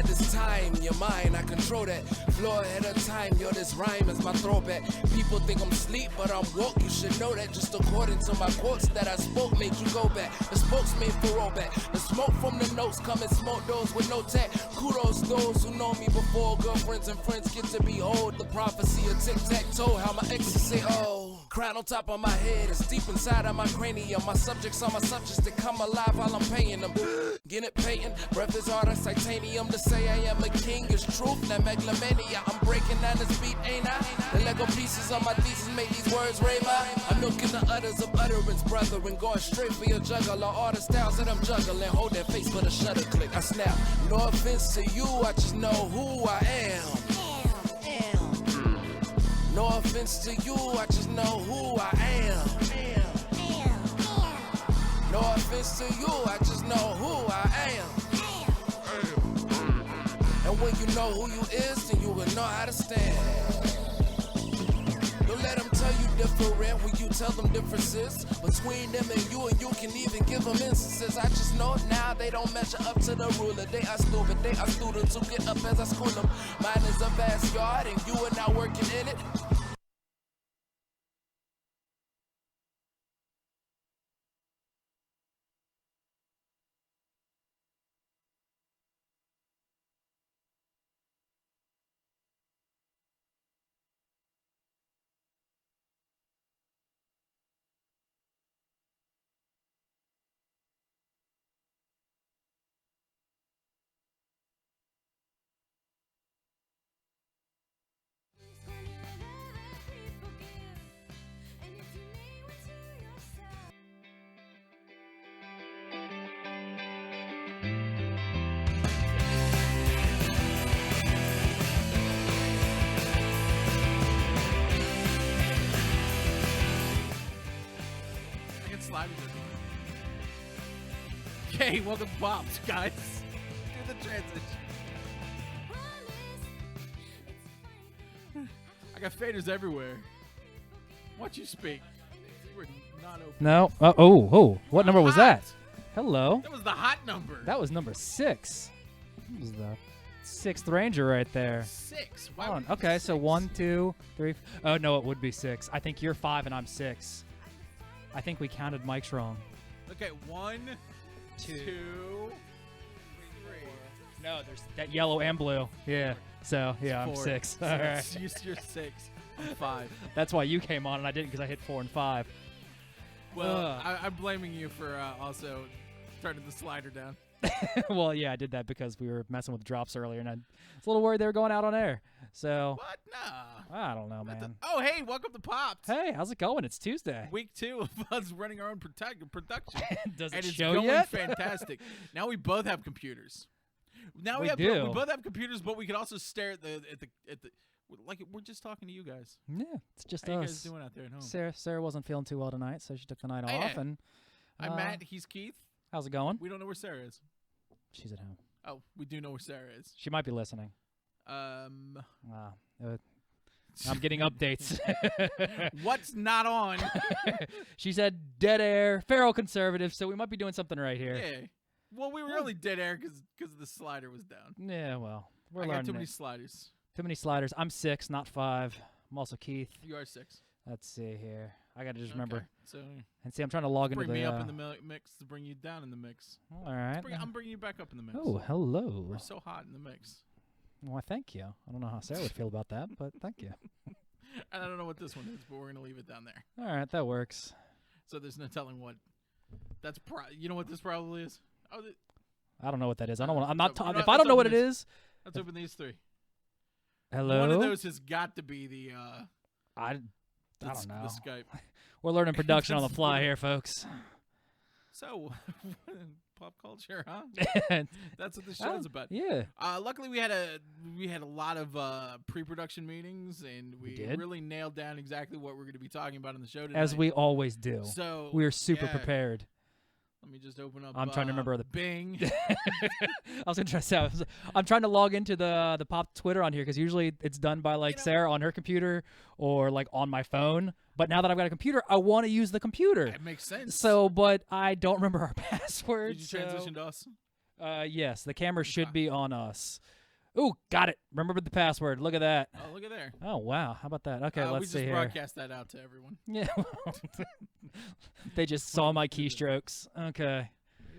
At this time, your mind, I control that. Floor ahead of time, yo, this rhyme is my throwback. People think I'm sleep, but I'm woke. You should know that just according to my quotes that I spoke, made you go back. The spokesman for rollback. The smoke from the notes come and smoke those with no tech. Kudos those who know me before girlfriends and friends get to behold the prophecy of tic-tac-toe. How my exes say, oh. Crown on top of my head, it's deep inside of my cranium. My subjects are my subjects that come alive while I'm paying them. Get it paying, breath is hard as titanium. To say I am a king is truth, not megalomania. I'm breaking down this beat, ain't I? The Lego pieces of my thesis make these words rave out. I'm milking the utters of utterance, brother, and going straight for your juggler. All the styles that I'm juggling, hold that face for the shutter click. I snap, no offense to you, I just know who I am. No offense to you, I just know who I am. No offense to you, I just know who I am. And when you know who you is, then you will know how to stand. Don't let them tell you different when you tell them differences. Between them and you can even give them instances. I just know now they don't measure up to the ruler. They are stupid, they are students who get up as I school them. Mine is a vast yard and you are not working in it. Okay, welcome to Pops, guys. Do the transition. I got faders everywhere. Watch you speak. You were not open. No. What number was that? Hello. That was the hot number. That was number 6. That was the 6th Ranger right there. 6. Hold on. Okay, so 1, 2, 3. Oh, no, it would be 6. I think you're 5 and I'm 6. I think we counted mics wrong. Okay, 1, 2, 3. No, there's that yellow and blue. Yeah. So, yeah, I'm 6. All right. You're 6. I'm 5. That's why you came on and I didn't because I hit 4 and 5. Well, I'm blaming you for also turning the slider down. Well, yeah, I did that because we were messing with drops earlier, and I was a little worried they were going out on air. So What? Nah. I don't know, man. Oh, hey, welcome to Pops. Hey, how's it going? It's Tuesday. Week 2 of us running our own production. Does And it it's show going yet? fantastic. Now we both have computers. Now We we do. both have computers, but we can also stare at the like we're just talking to you guys. Yeah, it's just How you us. guys doing out there at home? Sarah wasn't feeling too well tonight, so she took the night Hey, off. And I'm Matt. He's Keith. how's it going? We don't know where Sarah is. She's at home. Oh, we do know where Sarah is. She might be listening. Um, I'm getting updates. what's not on? She said dead air, feral conservative, so we might be doing something right here. Yeah. Well, we were really dead air because the slider was down. Yeah, well, we're I learning got too many it. sliders. Too many sliders. I'm 6, not 5. I'm also Keith. You are 6. Let's see here. I gotta just Okay. remember So and see. I'm trying to log into bring the. me up in the mix to bring you down in the mix. All right. I'm bringing you back up in the mix. Oh, hello. We're so hot in the mix. Well, thank you. I don't know how Sarah would feel about that, but thank you. And I don't know what this one is, but we're gonna leave it down there. All right, that works. So there's no telling what. That's you know what this probably is. Oh, I don't know what that is. I don't want. I'm not. You know If what? I don't know what Let's it open is. let's open these 3. Hello. One of those has got to be the. I the don't know. The Skype. We're learning production on the fly here, folks. So, pop culture, huh? That's what the show's about. Yeah. Luckily, we had a lot of pre-production meetings, and we did? really nailed down exactly what we're going to be talking about in the show today. As we always do. So We are super yeah. prepared. Let me just open up. I'm trying to remember the Bing. I was gonna try to say. I'm trying to log into the Pop Twitter on here because usually it's done by like Sarah on her computer or like on my phone. But now that I've got a computer, I want to use the computer. It makes sense. So, but I don't remember our password. Did you transition to us? Yes, the camera should be on us. Ooh, got it. Remember the password. Look at that. Oh, look at there. Oh, wow. How about that? Okay, we let's see just here. broadcast that out to everyone. Yeah. They just saw my keystrokes. Okay.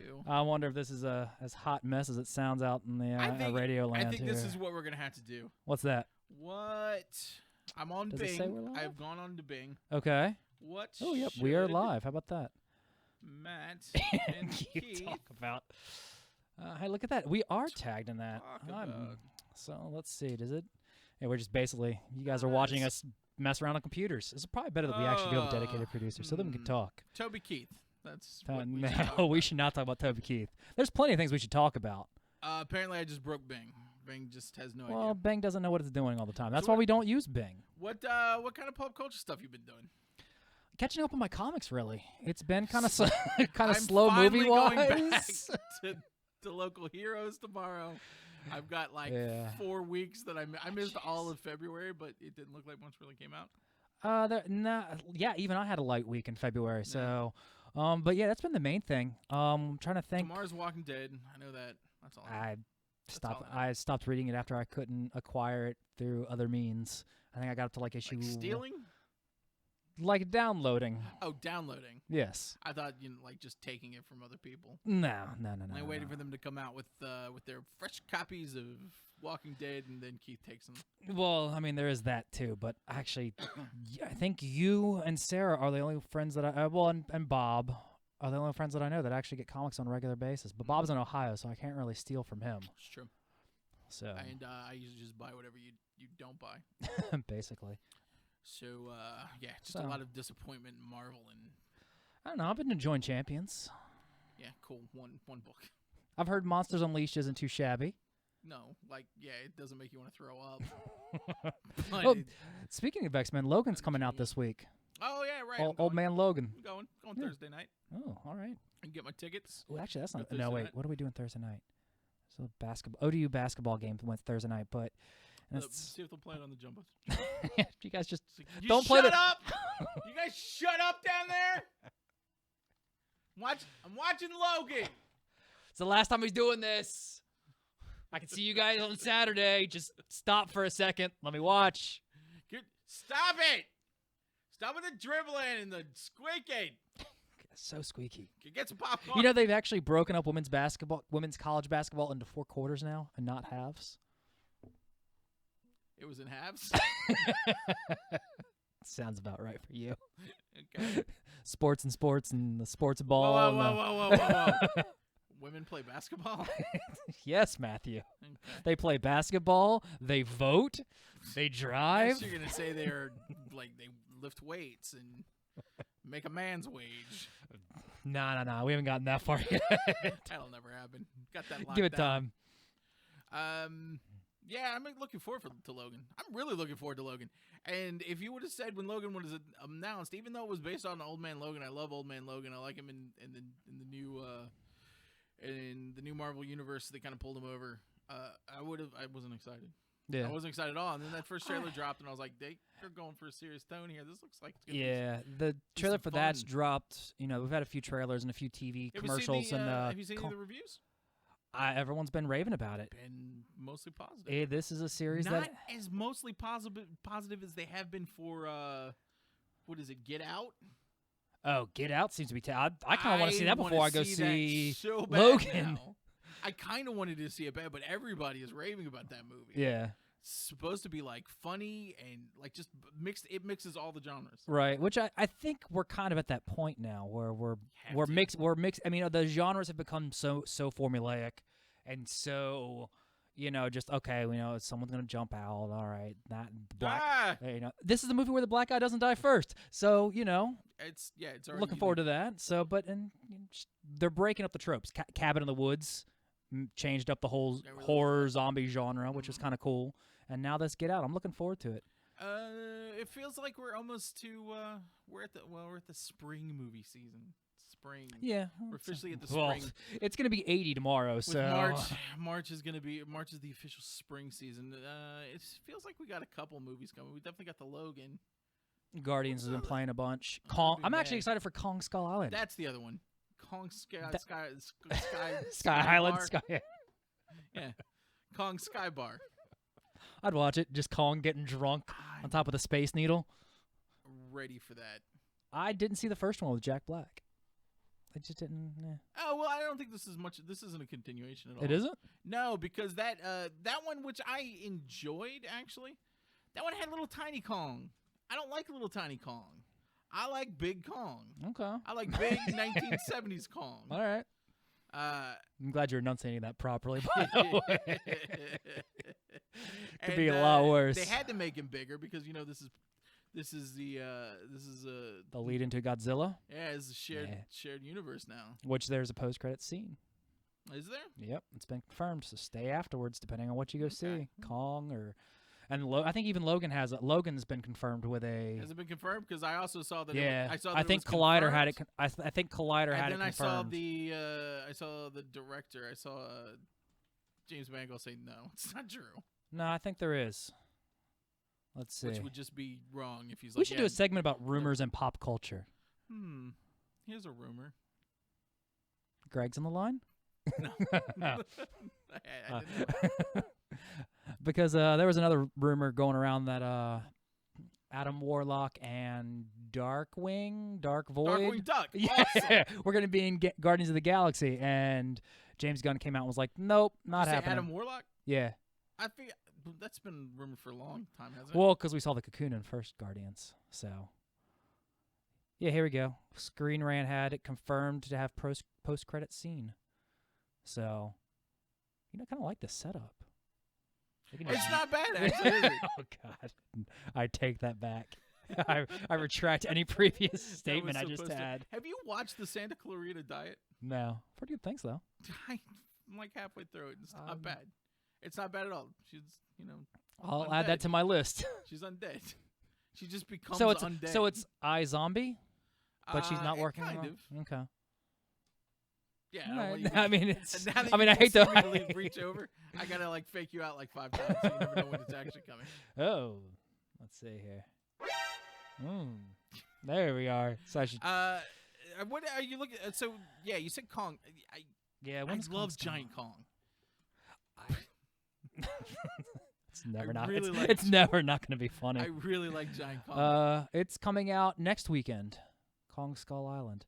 Ew. I wonder if this is as hot mess as it sounds out in the radio land I think here. this is what we're gonna have to do. What's that? What? I'm on Does it Bing. say we're live? I've gone on to Bing. Okay. What? Oh, yep. We are should live. How about that? Matt and You Keith talk about. Hey, look at that. We are tagged in that. talk about. So let's see. Does it? Yeah, we're just basically. You guys are watching us mess around on computers. It's probably better that we actually do have a dedicated producer, so that we can talk. Toby Keith. That's what we should No, talk we about. should not talk about Toby Keith. There's plenty of things we should talk about. Apparently, I just broke Bing. Bing just has no Well, idea. Bing doesn't know what it's doing all the time. That's So why what- we don't use Bing. What kind of pop culture stuff you been doing? Catching up on my comics, really. It's been kind of kind I'm of slow finally movie going back wise. to local heroes tomorrow. I've got like Yeah. 4 weeks that I missed all of February, but it didn't look like much really came out. Yeah, even I had a light week in February. So, but yeah, that's been the main thing. I'm trying to think. Tomorrow's Walking Dead. I know that. That's all. I know. all I know. I stopped reading it after I couldn't acquire it through other means. I think I got up to like issue Like stealing? like downloading. Oh, downloading. Yes. I thought like just taking it from other people. No. Like waiting for them to come out with their fresh copies of Walking Dead, and then Keith takes them. Well, I mean, there is that too, but actually, I think you and Sarah are the only friends that and Bob are the only friends that I know that actually get comics on a regular basis. But Bob's in Ohio, so I can't really steal from him. It's true. So And I usually just buy whatever you don't buy. basically, So yeah, just So- a lot of disappointment in Marvel, and I don't know. I've been enjoying Champions. yeah, cool. One book. I've heard Monsters Unleashed isn't too shabby. No, like yeah, it doesn't make you want to throw up. But Oh, it- speaking of X-Men, Logan's coming out this week. oh yeah, right. I'm Old going. Man Logan. I'm going Yeah. Thursday night. Oh, all right. I can get my tickets. Well, actually, that's Go not. Thursday No, wait. night? What are we doing Thursday night? So basketball. ODU basketball game went Thursday night, but and it's- See if they'll play it on the jumbos. you guys just You Don't play shut the- up! You guys shut up down there! I'm watching Logan. It's the last time he's doing this. I can see you guys on Saturday. Just stop for a second. Let me watch. Stop it! Stop with the dribbling and the squeaking. So squeaky. Get some popcorn. You know they've actually broken up women's college basketball into 4 quarters now and not halves. it was in halves. Sounds about right for you. Okay. Sports and the sports Whoa, ball. whoa, and whoa, the- whoa, whoa, whoa. Women play basketball. Yes, Matthew. Okay. They play basketball. They vote. They I drive. guess you're gonna say they're like they lift weights and make a man's wage. No. We haven't gotten that far yet. That'll never happen. Got that locked Give it down. time. Yeah, I'm looking forward to Logan. I'm really looking forward to Logan. And if you would have said when Logan was announced, even though it was based on Old Man Logan, I love Old Man Logan. I like him in the new Marvel universe. They kind of pulled him over. I wasn't excited. Yeah. I wasn't excited at all. And then that first trailer dropped, and I was like, they're going for a serious tone here. This looks like it's gonna Yeah, the trailer some for that's fun. dropped. You know, we've had a few trailers and a few TV Have commercials, you seen the, and have you seen any of the reviews? everyone's been raving about it. Been mostly positive. This is a series Not that as mostly positive as they have been for what is it, Get Out? Get Out seems to be. I kind of want to see that wanna before I go that see so bad Logan. now. I kind of wanted to see it bad, but everybody is raving about that movie. Yeah, It's supposed to be like funny and like just mixed. It mixes all the genres. right. Which I think we're kind of at that point now where we're to. mixed. We're mixed. I mean, the genres have become so formulaic and so. Just okay. Someone's gonna jump out. All right, that black. This is the movie where the black guy doesn't die first. So It's already looking forward to that. So, but they're breaking up the tropes. Cabin in the Woods changed up the whole Yeah, really horror zombie genre, which was kind of cool. And now this Get Out. I'm looking forward to it. It feels like we're almost to we're at the spring movie season. Spring. Yeah, We're officially at the well, spring. it's gonna be 80 tomorrow. With So March is the official spring season. It feels like we got a couple movies coming. We definitely got the Logan. Guardians has been playing a bunch. Oh, Kong. that'd be I'm actually bad. excited for Kong Skull Island. That's the other one. Kong Sky Sky Island, Bar. Sky. Yeah, Kong Sky Bar. I'd watch it. Just Kong getting drunk on top of the Space Needle. Ready for that. I didn't see the first one with Jack Black. I just didn't. Oh well, I don't think this is much. This isn't a continuation at all. It isn't? No, because that one, which I enjoyed actually, that one had little tiny Kong. I don't like little tiny Kong. I like big Kong. Okay. I like big 1970s Kong. All right. I'm glad you're enunciating that properly, by the way. Could be a lot worse. They had to make him bigger because this is the lead into Godzilla. Yeah, it's a shared universe now. Which there's a post-credit scene. Is there? Yep, it's been confirmed. So stay afterwards, depending on what you go see. Kong I think even Logan has it. Logan's been confirmed with a. Has it been confirmed? Because I also saw that. Yeah, I think Collider had it. I think Collider had it confirmed. And then I saw the director. I saw James Mangold say no, it's not true. No, I think there is. Let's see. Which would just be wrong if he's. We should do a segment about rumors and pop culture. Here's a rumor. Greg's on the line. No. I didn't know. Because there was another rumor going around that Adam Warlock and Dark Void. Darkwing Duck. Yeah, awesome. We're going to be in Guardians of the Galaxy. And James Gunn came out and was like, nope, not happening. Adam Warlock? Yeah. I think that's been rumored for a long time, hasn't it? Well, because we saw the Cocoon in first Guardians. So, yeah, here we go. Screen Rant had it confirmed to have post-credit scene. So, kind of like this setup. It's not bad, actually, is it? Oh, God. I take that back. I retract any previous statement I just had. Have you watched the Santa Clarita Diet? No. Pretty good things, though. I'm like halfway through it. It's not bad. It's not bad at all. She's, I'll undead. add that to my list. She's undead. She just becomes undead. So it's iZombie, but she's not working kind on. of. Okay. Yeah, I mean, I hate to reach over. I gotta fake you out 5 times, so you never know when it's actually coming. Oh, let's see here. There we are. So I should. What are you looking at? So yeah, you said Kong. I love Giant Kong. It's never not. Really it's never not going to be funny. I really like Giant Kong. It's coming out next weekend. Kong Skull Island.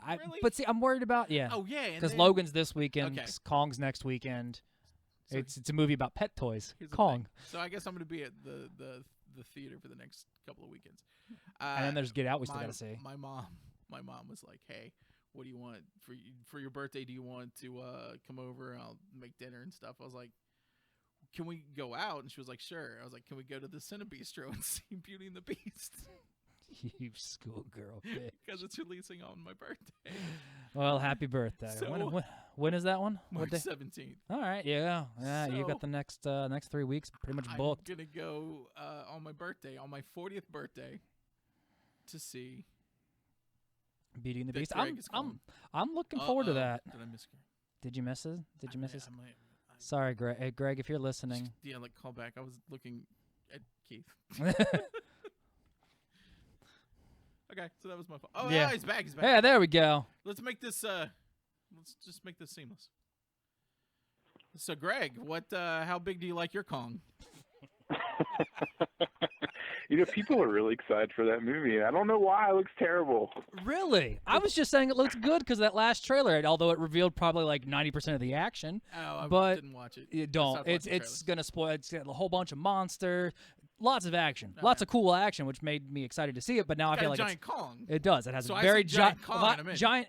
Really? But see, I'm worried about Oh yeah, because Logan's this weekend. Okay. Kong's next weekend. So it's a movie about pet toys. Here's the Kong. thing. So I guess I'm going to be at the theater for the next couple of weekends. And then there's Get Out. We still got to see. My mom was like, "Hey, what do you want for your birthday? Do you want to come over? I'll make dinner and stuff." I was like, "Can we go out?" And she was like, "Sure." I was like, "Can we go to the Cinebistro and see Beauty and the Beast?" You schoolgirl bitch. Because it's releasing on my birthday. Well, happy birthday. So, when is that one? March 17th. All right, yeah. So, you got the next 3 weeks pretty much booked. I'm going to go on my birthday, on my 40th birthday, to see Beauty and the Beast. I'm looking forward to that. Did I miss Greg? Did you miss it? Did you miss it? I Sorry, Greg. Hey, Greg, if you're listening. Yeah, call back. I was looking at Keith. Okay, so that was my fault. Oh, yeah, he's back. Yeah, there we go. Let's make this. Let's just make this seamless. So, Greg, how big do you like your Kong? People are really excited for that movie. I don't know why. It looks terrible. Really? I was just saying it looks good because that last trailer, although it revealed probably 90% of the action. Oh, I didn't watch it. You don't. It's gonna spoil. It's got a whole bunch of monsters. Lots of action, lots of cool action, which made me excited to see it. But now I feel like giant Kong. It does. It has so a very giant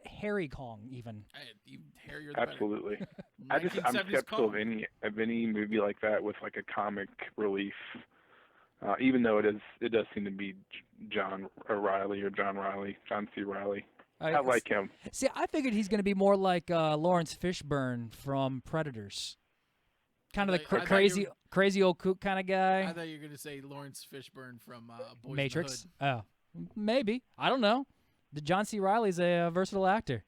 hairy Kong, even. Even hairier. Absolutely. I'm skeptical of any movie like that with a comic relief. Even though it does seem to be John C. Reilly. I like him. See, I figured he's going to be more like Lawrence Fishburne from Predators. Kind of the crazy old kook kind of guy. I thought you were going to say Lawrence Fishburne from Boys Matrix. in the Hood. Oh, maybe. I don't know. The John C. Reilly's a versatile actor.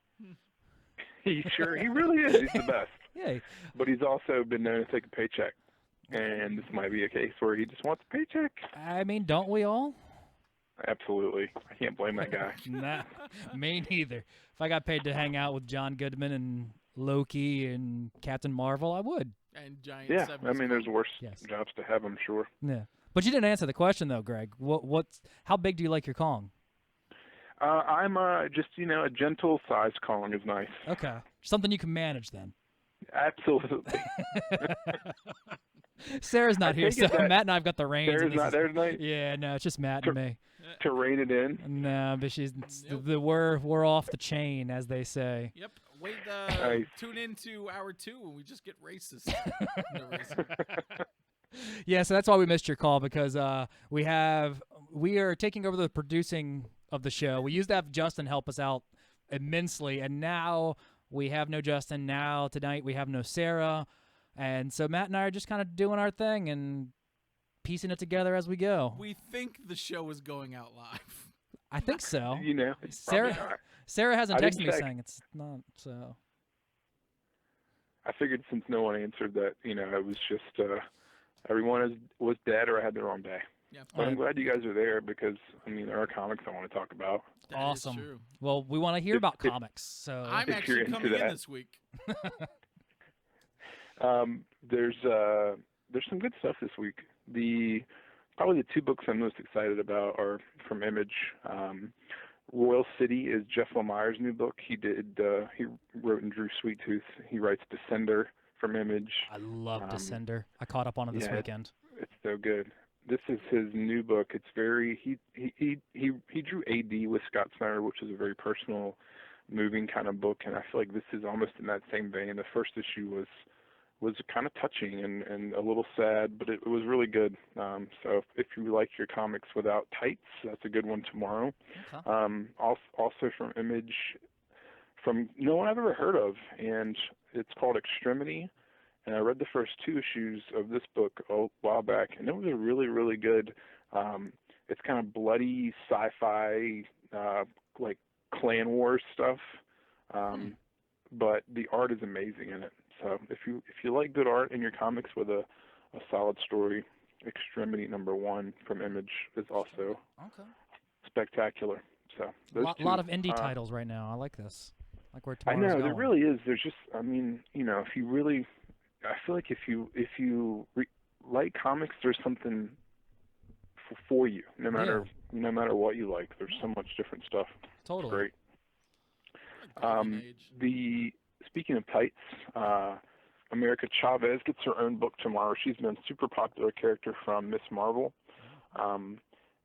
He really is. He's the best. Yeah. But he's also been known to take a paycheck. And this might be a case where he just wants a paycheck. I mean, don't we all? Absolutely. I can't blame that guy. Nah, me neither. If I got paid to hang out with John Goodman and Loki and Captain Marvel, I would. And giant. Yeah, I mean, there's worse jobs to have, I'm sure. Yeah, but you didn't answer the question though, Greg. How big do you like your Kong? I'm just a gentle size Kong is nice. Okay, something you can manage then. Absolutely. Sarah's not here, so Matt and I've got the reins. Sarah's not there tonight? Yeah, no, it's just Matt and me. To rein it in? No, but we're off the chain, as they say. Yep. Wait, tune into hour 2 when we just get racist. No reason. Yeah, so that's why we missed your call, because we are taking over the producing of the show. We used to have Justin help us out immensely, and now we have no Justin. Now tonight we have no Sarah. And so Matt and I are just kind of doing our thing and piecing it together as we go. We think the show is going out live. I think so. Sarah hasn't texted me saying it's not, so. I figured since no one answered that, it was just everyone was dead or I had the wrong day. Yeah. But I'm glad you guys are there because, there are comics I want to talk about. That awesome. Is true. Well, we want to hear about comics. So I'm actually coming in this week. There's some good stuff this week. Probably the 2 books I'm most excited about are from Image. Royal City is Jeff Lemire's new book. He wrote and drew Sweet Tooth. He writes Descender from Image. I love Descender. I caught up on it this weekend. It's so good. This is his new book. It's very he drew AD with Scott Snyder, which is a very personal, moving kind of book, and I feel like this is almost in that same vein. The first issue was kind of touching and a little sad, but it was really good. So if you like your comics without tights, that's a good one tomorrow. Okay. Also from Image, from no one I've ever heard of, and it's called Extremity. And I read the first 2 issues of this book a while back, and it was a really, really good. It's kind of bloody sci-fi, like Clan Wars stuff, but the art is amazing in it. So if you like good art in your comics with a solid story, Extremity #1 from Image is also spectacular. So a lot of indie titles right now. I like this. Like where I tomorrow's know going. there really is. There's just if you really, I feel like if you like comics, there's something for you. No matter what you like, there's so much different stuff. Totally. It's great. Speaking of tights, America Chavez gets her own book tomorrow. She's been a super popular character from Miss Marvel,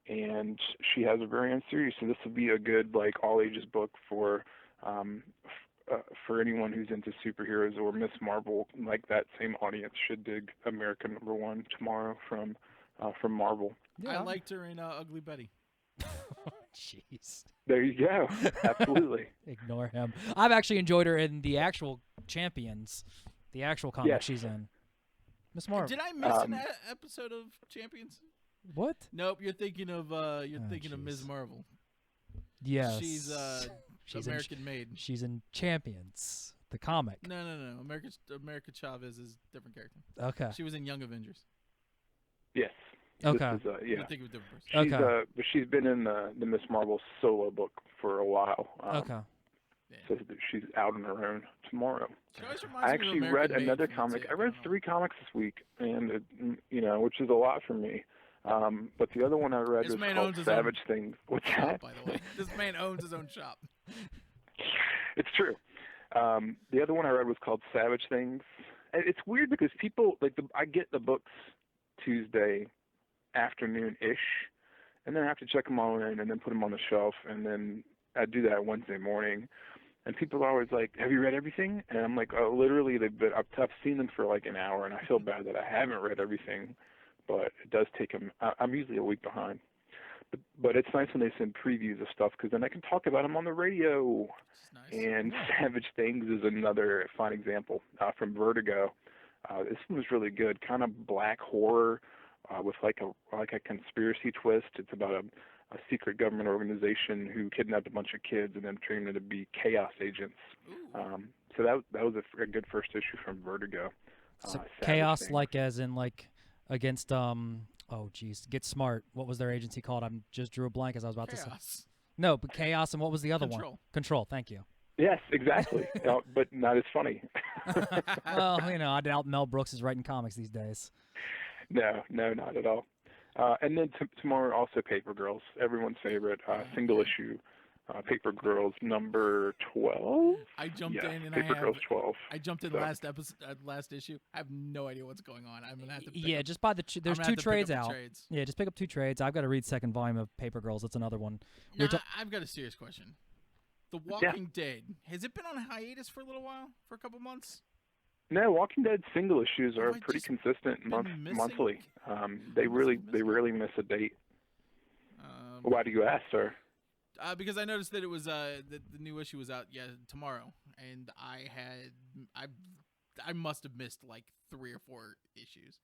and she has a very own series. So this would be a good all ages book for anyone who's into superheroes or Miss Marvel. That same audience should dig America #1 tomorrow from Marvel. Yeah. I liked her in Ugly Betty. Jeez. There you go. Absolutely. Ignore him. I've actually enjoyed her in the actual Champions, the actual comic she's in. Miss Marvel. Did I miss an episode of Champions? What? Nope. You're thinking of of Ms. Marvel. Yes. She's American Made. She's in Champions, the comic. No. America Chavez is a different character. Okay. She was in Young Avengers. Yes. Okay. I think of a different person. But she's been in the Miss Marvel solo book for a while. Okay. So she's out on her own tomorrow. I actually read another comic. I read 3 comics this week, and which is a lot for me. But the other one I read was called Savage Things. What's that? By the way, this man owns his own shop. It's true. The other one I read was called Savage Things. It's weird because people I get the books Tuesday afternoon-ish, and then I have to check them all in and then put them on the shelf, and then I do that Wednesday morning. And people are always like, "Have you read everything?" And I'm like, "Oh, literally, I've seen them for an hour, and I feel bad that I haven't read everything, but it does take them. I'm usually a week behind, but it's nice when they send previews of stuff because then I can talk about them on the radio." Nice. And Savage Things is another fine example from Vertigo. This one was really good, kind of black horror with a conspiracy twist. It's about a secret government organization who kidnapped a bunch of kids and then trained them to be chaos agents. So that was a good first issue from Vertigo. So chaos, as in against Oh, geez. Get Smart. What was their agency called? I just drew a blank as I was about to say. Chaos. No, but Chaos, and what was the other one? Control. Control. Thank you. Yes, exactly. No, but not as funny. Well, I doubt Mel Brooks is writing comics these days. No, not at all. And then tomorrow also Paper Girls, everyone's favorite single issue. Paper Girls number 12. I jumped in and Paper Girls 12. I jumped in last issue. I have no idea what's going on. I'm gonna have to. Just buy there's 2 trades out. Trades. Yeah, just pick up 2 trades. I've got to read second volume of Paper Girls. That's another one. I've got a serious question. The Walking Dead, has it been on hiatus for a little while? For a couple months? No, Walking Dead single issues are pretty consistent monthly. They rarely miss a date. Why do you ask, sir? Because I noticed that it was the new issue was out tomorrow, and I must have missed like 3 or 4 issues.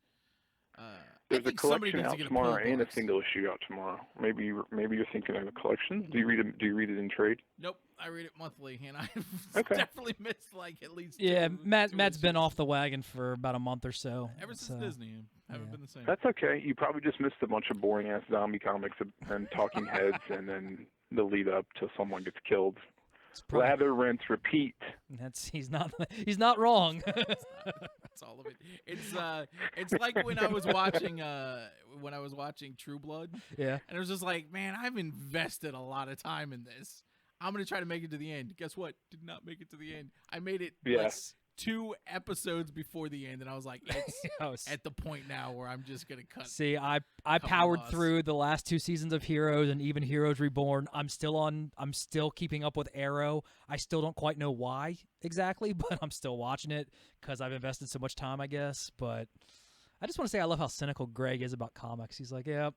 There's a collection out tomorrow and a single issue out tomorrow. Maybe you're thinking of a collection. Do you read it in trade? Nope, I read it monthly, and I've definitely missed like at least. Matt's been off the wagon for about a month or so. Ever since Disney, haven't been the same. That's okay. You probably just missed a bunch of boring ass zombie comics and Talking Heads, and then the lead up till someone gets killed. Lather, rinse, repeat. He's not wrong. That's all of it. It's like when I was watching True Blood. Yeah. And it was just like, man, I've invested a lot of time in this. I'm gonna try to make it to the end. Guess what? Did not make it to the end. I made it like 2 episodes before the end, and I was like, it's at the point now where I'm just gonna cut. See, I powered through the last 2 seasons of Heroes and even Heroes Reborn. I'm still keeping up with Arrow. I still don't quite know why exactly, but I'm still watching it because I've invested so much time, I guess. But I just want to say I love how cynical Greg is about comics. He's like, yeah,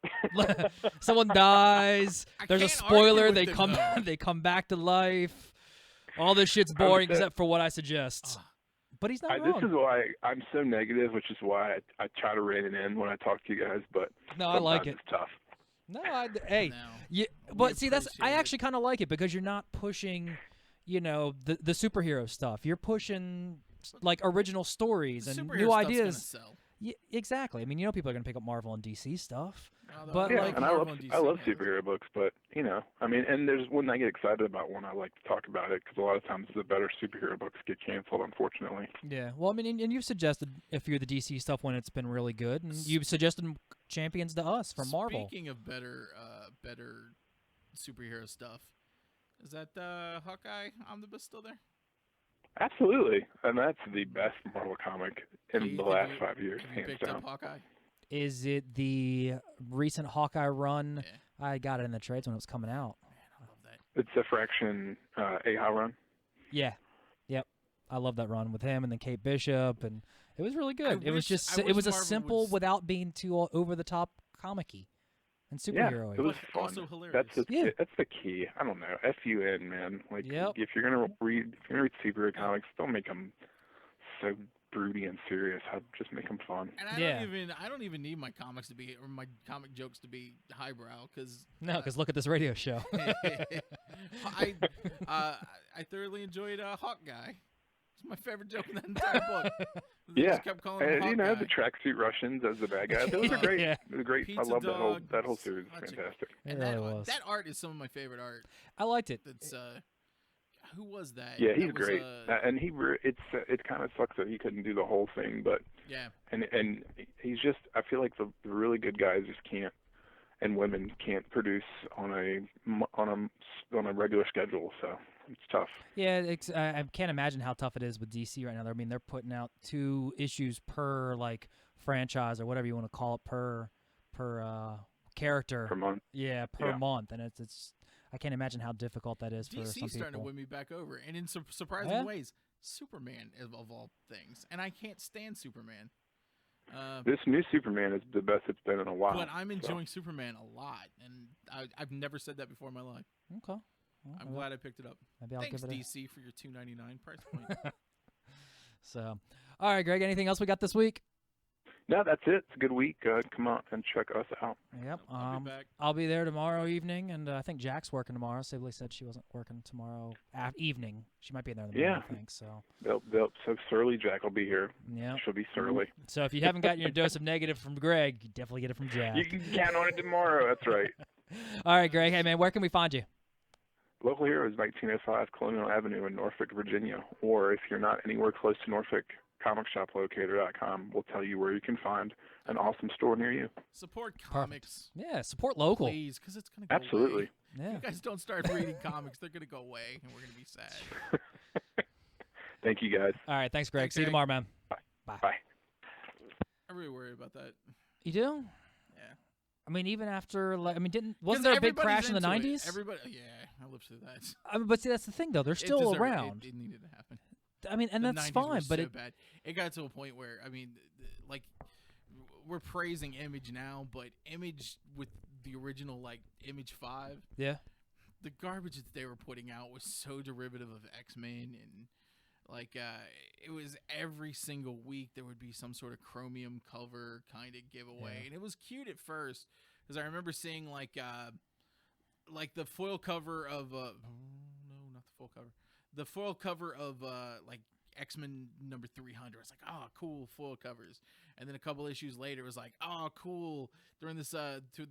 someone dies. There's a spoiler. They come back to life. All this shit's boring except for what I suggest. But he's not wrong. This is why I'm so negative, which is why I try to rein it in when I talk to you guys. But no, I like it. It's tough. No, but see, I actually kind of like it because you're not pushing, the superhero stuff. You're pushing like original stories and new ideas. Yeah, exactly. I mean, people are going to pick up Marvel and DC stuff. But and I love superhero books, but and there's when I get excited about one, I like to talk about it because a lot of times the better superhero books get canceled, unfortunately. Yeah, well, and you've suggested a few of the DC stuff when it's been really good, and you've suggested champions to us from Marvel. Speaking of better superhero stuff, is that Hawkeye Omnibus still there? Absolutely, and that's the best Marvel comic in the last 5 years, hands picked down. Up Hawkeye? Is it the recent Hawkeye run? Yeah. I got it in the trades when it was coming out. Man, I love that. It's a Fraction AHA run. Yeah, yep. I love that run with him and then Kate Bishop, and it was really good. It was a simple without being too over the top comic-y and superhero-y. Yeah, it was fun. Also hilarious. That's the key. I don't know. FUN, man. Like if you're gonna read superhero comics, don't make them so broody and serious. Just make them fun. And I don't even need my comics to be or my comic jokes to be highbrow because look at this radio show. I thoroughly enjoyed Hawkeye. It's my favorite joke in that entire book. They just kept calling him Hawkeye. The tracksuit Russians as the bad guys. Those are great. They're great. I love that whole series. It's fantastic. And that art is some of my favorite art. I liked it. It's who was that? Yeah, he's great. And it kind of sucks that he couldn't do the whole thing, but and he's just I feel like the really good guys just can't and women can't produce on a regular schedule, so it's tough. Yeah, I can't imagine how tough it is with DC right now. I mean, they're putting out 2 issues per like franchise or whatever you want to call it per character per month. Yeah, per month, and it's I can't imagine how difficult that is for some people. DC's starting to win me back over, and in surprising ways, Superman of all things, and I can't stand Superman. This new Superman is the best it's been in a while. But I'm enjoying Superman a lot, and I've never said that before in my life. Okay. Well, I'm glad I picked it up. Maybe I'll Thanks, give it DC, for your $2.99 price point. So, all right, Greg, anything else we got this week? No, that's it. It's a good week. Come out and check us out. Yep. I'll be back. I'll be there tomorrow evening, and I think Jack's working tomorrow. Sibley said she wasn't working tomorrow evening. She might be in there in the morning, I think. So. So Surly Jack will be here. Yeah. She'll be surly. So if you haven't gotten your dose of negative from Greg, you definitely get it from Jack. You can count on it tomorrow. That's right. All right, Greg. Hey, man, where can we find you? Local Hero is 1905 Colonial Avenue in Norfolk, Virginia. Or if you're not anywhere close to Norfolk, comicshoplocator.com will tell you where you can find an awesome store near you. Support comics. Yeah, support local. Please, because it's going to go Absolutely. away. Yeah. If you guys don't start reading comics, they're going to go away, and we're going to be sad. Thank you, guys. All right, thanks, Greg. Thanks, See you Greg. tomorrow, man. Bye. I really worry about that. You do? Yeah. I mean, even after, like, I mean, wasn't there a big crash in the 90s? Everybody, yeah, I lived through that. I mean, but see, that's the thing, though. They're still around. It needed to happen. I mean, and The that's 90s fine, was but so bad. It got to a point where, I mean, like, we're praising Image now, but Image with the original, like, Image 5, yeah. the garbage that they were putting out was so derivative of X-Men, and, like, it was every single week there would be some sort of chromium cover kind of giveaway, and it was cute at first, because I remember seeing, like the foil cover of, no, not the full cover. The foil cover of like X-Men number 300. It's like, oh, cool foil covers. And then a couple issues later, it was like, oh, cool. During this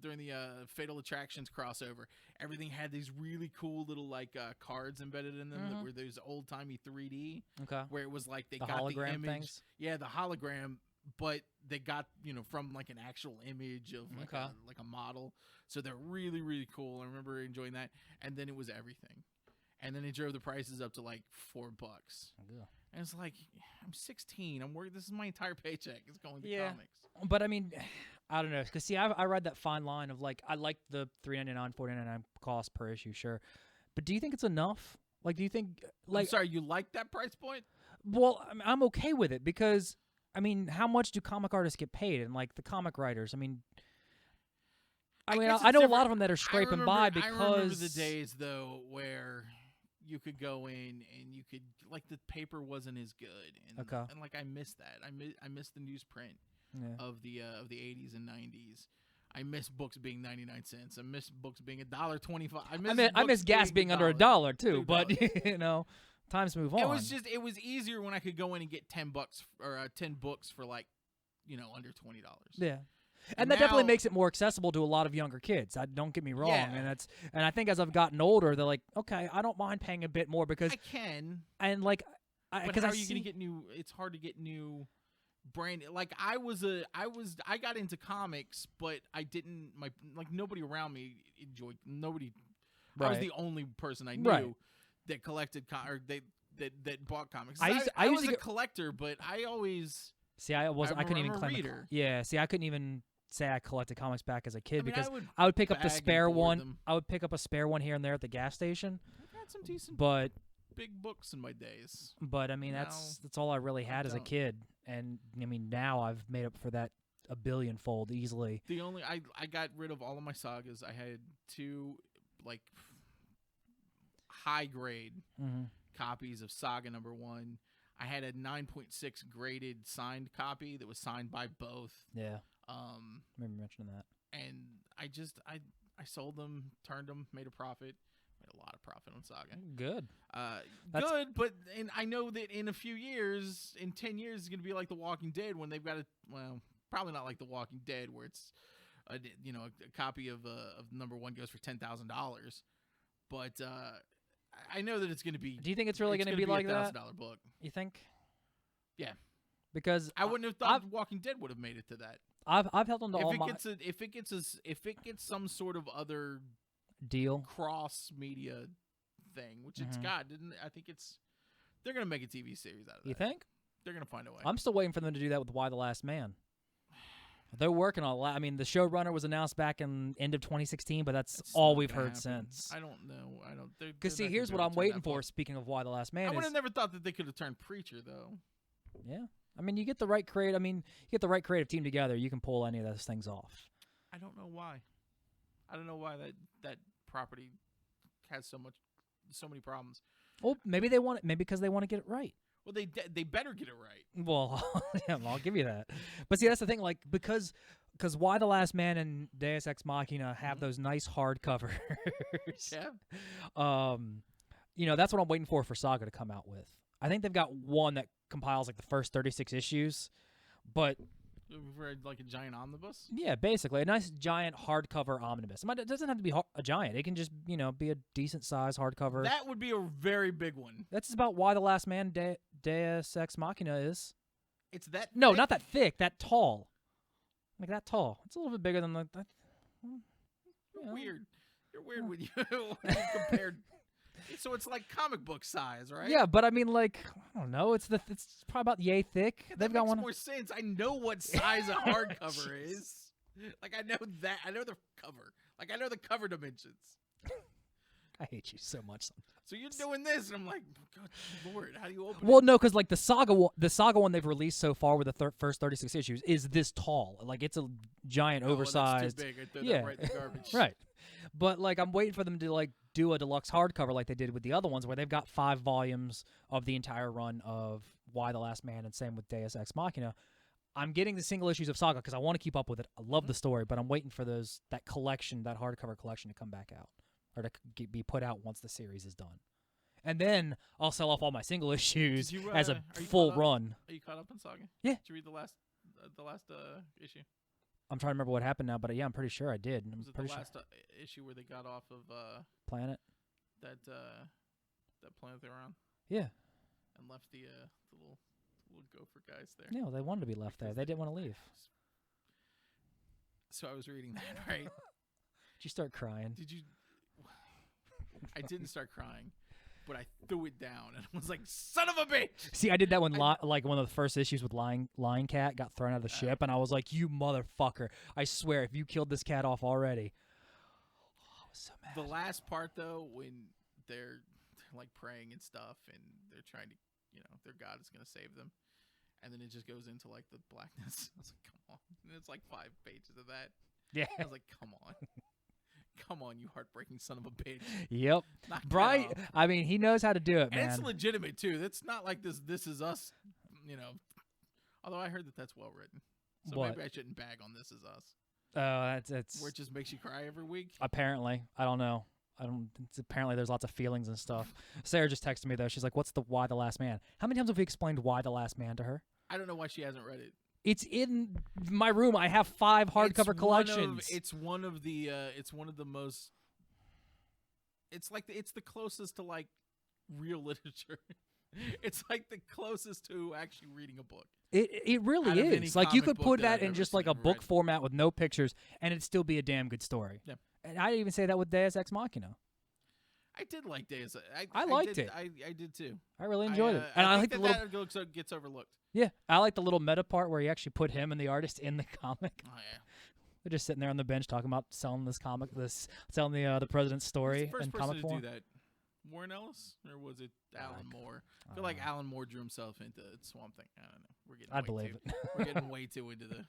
during the Fatal Attractions crossover, everything had these really cool little like cards embedded in them that were those old timey 3D. Okay. Where it was like they The got hologram the image. things? Yeah, the hologram, but they got from like an actual image of like a model. So they're really really cool. I remember enjoying that. And then it was everything. And then they drove the prices up to like $4. Yeah. And it's like, I'm 16. I'm working. This is my entire paycheck. It's going to comics. But I mean, I don't know. Because see, I read that fine line of like, I like the $3.99, $4.99 cost per issue, sure. But do you think it's enough? Like, do you think like? I'm sorry, you like that price point? Well, I'm okay with it because I mean, how much do comic artists get paid? And like the comic writers, I mean. I know a lot of them that are scraping by because. I remember the days though where you could go in and you could like the paper wasn't as good, and like I missed that. I missed the newsprint of the 80s and 90s. I miss books being 99 cents. I miss books being $1.25. I miss gas being under $1 too, but times move on. It was easier when I could go in and get $10 or 10 books for like under $20. Yeah. And that definitely makes it more accessible to a lot of younger kids. Don't get me wrong, and I think as I've gotten older, they're like, okay, I don't mind paying a bit more because I can. And like, but how are you going to get new? It's hard to get new brand. Like I got into comics, but I didn't. Nobody around me enjoyed. Nobody. Right. I was the only person I knew that collected or that bought comics. I was a collector, but I always. See, I couldn't even claim reader. Yeah, see, I couldn't even say I collected comics back as a kid because I would pick up the spare one. Them. I would pick up a spare one here and there at the gas station. I've had some decent big books in my days. But I mean, that's all I really had as a kid, and I mean now I've made up for that a billionfold easily. The only I got rid of all of my sagas. I had 2 like high grade copies of Saga number 1. I had a 9.6 graded signed copy that was signed by both. Yeah. Remember mentioning that. And I sold them, turned them, made a profit. Made a lot of profit on Saga. Good. Good, but I know that in a few years, in 10 years, it's going to be like The Walking Dead when they've got probably not like The Walking Dead where it's a copy of number 1 goes for $10,000. But I know that it's going to be. Do you think it's really going to be like that? $1,000 book. You think? Yeah. Because I wouldn't have thought Walking Dead would have made it to that. I've held on to if it gets some sort of other deal cross media thing, which it's got, I think they're going to make a TV series out of that. You think? They're going to find a way. I'm still waiting for them to do that with Y: The Last Man. They're working on a lot. I mean, the showrunner was announced back in end of 2016, but that's all we've heard since. I don't know. Because see, here's what I'm waiting for. Speaking of Y: The Last Man, I would have never thought that they could have turned Preacher though. Yeah, I mean, you get the right creative team together, you can pull any of those things off. I don't know why. I don't know why that property has so many problems. Well, maybe because they want to get it right. Well, they better get it right. Well, yeah, I'll give you that. But see, that's the thing. Like because Why the Last Man and Deus Ex Machina have those nice hardcovers. Yeah. You know, that's what I'm waiting for Saga to come out with. I think they've got one that compiles like the first 36 issues, but For like a giant omnibus. yeah, basically a nice giant hardcover omnibus. It doesn't have to be a giant. It can just be a decent size hardcover. That would be a very big one. That's about Why the Last Man Deus Ex Machina is. It's that. No, thick? not that thick. That tall. Like that tall. It's a little bit bigger than the. You're weird. You're weird when you compared. So it's like comic book size, right? Yeah, but I mean, like, I don't know. It's probably about yay thick. Yeah, They've that got makes one. more sense. I know what size a hardcover is. Like I know that. I know the cover. Like I know the cover dimensions. I hate you so much. So you're doing this, and I'm like, God, Lord, how do you open Well, it? no, because like the saga one they've released so far with the first 36 issues is this tall. Like it's a giant, Oh, well, oversized. That's too big. I threw Yeah. that right in the garbage. Right. But like I'm waiting for them to like do a deluxe hardcover like they did with the other ones, where they've got 5 volumes of the entire run of Why the Last Man, and same with Deus Ex Machina. I'm getting the single issues of Saga because I want to keep up with it. I love the story, but I'm waiting for that collection, that hardcover collection, to come back out or to be put out once the series is done. And then I'll sell off all my single issues Did you, as a are you full caught up? run. Are you caught up in Saga? Yeah. Did you read the last issue? I'm trying to remember what happened now, but yeah, I'm pretty sure I did. I'm Was it the pretty sure. last issue where they got off of Planet. that planet they were on Yeah. and left the little gopher guys there? No, they wanted to be left there. They didn't want to leave. So I was reading that, right? Did you start crying? Did you? I didn't start crying, but I threw it down and I was like, "Son of a bitch!" See, I did that when like one of the first issues with Lion Cat got thrown out of the ship, and I was like, "You motherfucker! I swear, if you killed this cat off already." Oh, I was so mad. The last part, though, when they're like praying and stuff, and they're trying to, their God is gonna save them, and then it just goes into like the blackness. I was like, "Come on!" And it's like 5 pages of that. Yeah. I was like, "Come on." Come on, you heartbreaking son of a bitch. Yep. Knock it Bright. off. I mean, he knows how to do it, And it's man. legitimate, too. That's not like This Is Us, Although I heard that that's well written. So What? maybe I shouldn't bag on This Is Us. That's Where it just makes you cry every week. apparently. I don't know. Apparently, there's lots of feelings and stuff. Sarah just texted me though. She's like, "What's the Why the Last Man?" How many times have we explained Why the Last Man to her? I don't know why she hasn't read it. It's in my room. I have 5 hardcover collections. It's one of the most. It's the closest to like real literature. It's like the closest to actually reading a book. It really Out of any is. Like you comic could book put that that I've in ever just seen like a or book read. format with no pictures, and it'd still be a damn good story. Yeah. And I even say that with Deus Ex Machina. I did like Deus. I liked it. I did too. I really enjoyed it, I and I think like the little. that gets overlooked. Yeah, I like the little meta part where he actually put him and the artist in the comic. Oh yeah. They're just sitting there on the bench talking about selling the president's Who's story the first in person comic to form. do that? Warren Ellis, or was it Alan Moore? I I feel don't like know. Alan Moore drew himself into Swamp Thing. I don't know. We're getting. I'd way believe too, it. We're getting way too into the.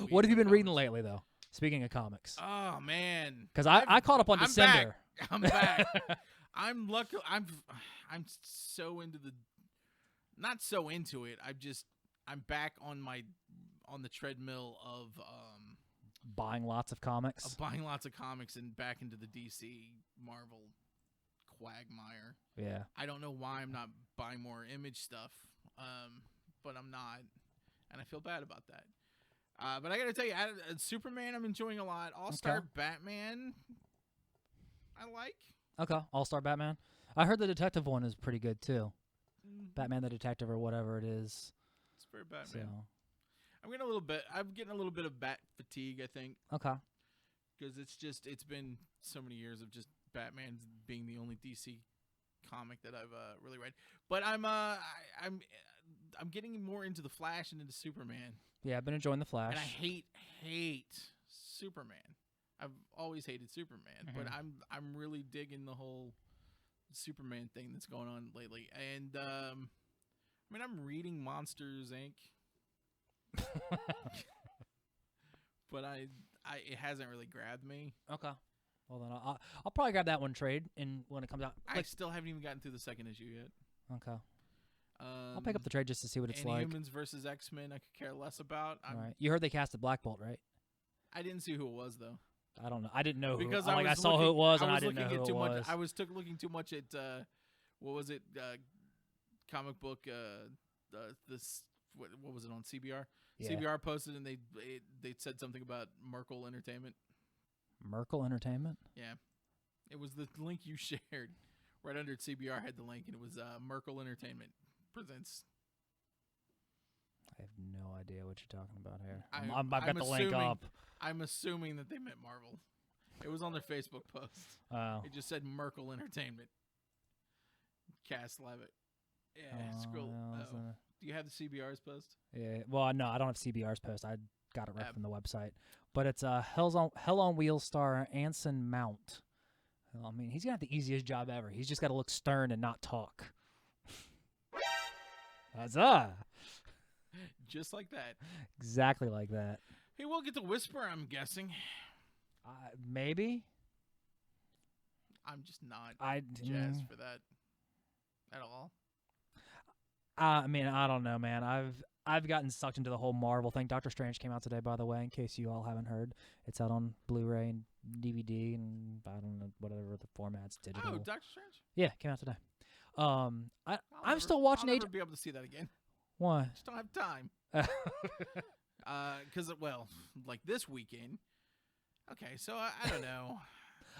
What have you weeds been of reading comics. lately, though? Speaking of comics, Oh man, because I caught up on I'm December. Back. I'm back. I'm lucky. I'm so into the. Not so into it. I'm back on the treadmill of Buying lots of comics. buying lots of comics and back into the DC Marvel quagmire. Yeah. I don't know why I'm not buying more Image stuff, but I'm not, and I feel bad about that. But I gotta tell you, Superman I'm enjoying a lot. All-Star Okay. Batman, I like. Okay. All-Star Batman. I heard the detective one is pretty good too. Mhm. Batman the Detective or whatever it is. It's very Batman. So I'm getting a little bit of bat fatigue, I think, okay. because it's been so many years of just Batman being the only DC comic that I've really read. But I'm getting more into the Flash and into Superman. Yeah, I've been enjoying the Flash. And I hate Superman. I've always hated Superman, but I'm really digging the whole Superman thing that's going on lately. And I'm reading Monsters Inc. but it hasn't really grabbed me. Okay. Well then, I'll probably grab that one trade when it comes out. I still haven't even gotten through the second issue yet. Okay. I'll pick up the trade just to see what it's like. Inhumans versus X-Men, I could care less about. All right. You heard they casted Black Bolt, right? I didn't see who it was though. I don't know. I didn't know Because who. I saw who it was, and I didn't know who it was. I was looking too much at what was it? Comic book. This what was it on CBR? Yeah. CBR posted and they said something about Merkel Entertainment. Merkel Entertainment? Yeah, it was the link you shared. Right under CBR had the link, and it was Merkel Entertainment presents. I have no idea what you're talking about here. I've got the link up. I'm assuming that they meant Marvel. It was on their Facebook post. Oh. It just said Merkel Entertainment. Cass Levitt. Yeah, scroll. Do you have the CBR's post? Yeah. Well, no, I don't have CBR's post. I got it right from the website. But it's Hell on Wheels star Anson Mount. I mean, he's got the easiest job ever. He's just got to look stern and not talk. Huzzah! Just like that. Exactly like that. He will get to whisper, I'm guessing. Maybe. I'm just not jazzed for that at all. I mean, I don't know, man. I've gotten sucked into the whole Marvel thing. Doctor Strange came out today, by the way, in case you all haven't heard. It's out on Blu-ray and DVD and I don't know, whatever the format's digital. Oh, Doctor Strange? Yeah, came out today. I'm still watching I'll never be able to see that again. Why? Just don't have time. Because, well, like this weekend. Okay, so I don't know.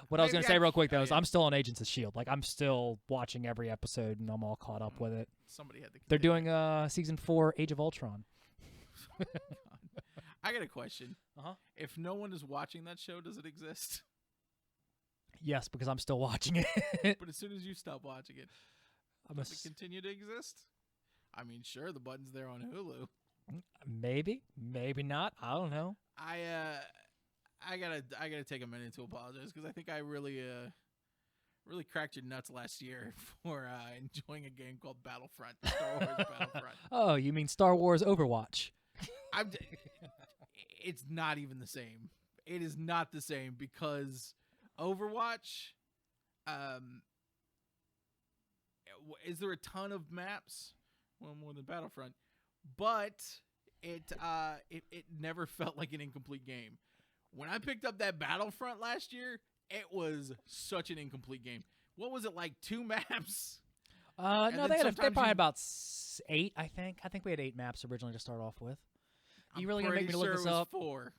What I was going to say real quick, though, is I'm still on Agents of S.H.I.E.L.D. Like, I'm still watching every episode, and I'm all caught up with it. Somebody had to. They're doing Season 4, Age of Ultron. I got a question. Uh-huh. If no one is watching that show, does it exist? Yes, because I'm still watching it. But as soon as you stop watching it, does it continue to exist? I mean, sure, the button's there on Hulu. Maybe, maybe not. I don't know. I gotta take a minute to apologize because I think I really cracked your nuts last year for enjoying a game called Battlefront, Star Wars Battlefront. Oh, you mean Star Wars Overwatch? It's not even the same. It is not the same because Overwatch. Is there a ton of maps? Well, more than Battlefront, but it never felt like an incomplete game. When I picked up that Battlefront last year, it was such an incomplete game. What was it like? 2 maps? No, they probably had about 8. I think we had 8 maps originally to start off with. You really gonna make me look this up? 4.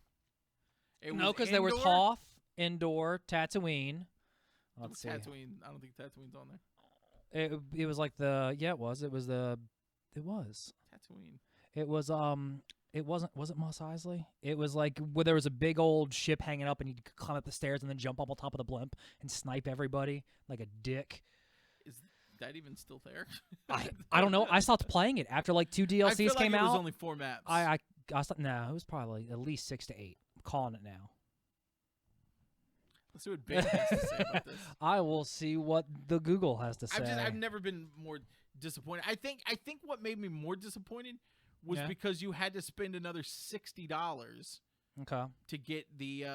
No, because there was Hoth, Endor, Tatooine. Let's see. Tatooine. I don't think Tatooine's on there. It was like it was Tatooine. It was was it Mos Eisley? It was like where there was a big old ship hanging up and you'd climb up the stairs and then jump up on top of the blimp and snipe everybody like a dick. Is that even still there? I don't know. I stopped playing it after like 2 DLCs came out. It was only 4 maps. I no, it was probably at least 6 to 8. I'm calling it now. Let's see what Ben has to say about this. I will see what the Google has to say. I've never been more disappointed. I think what made me more disappointed was because you had to spend another $60 to get the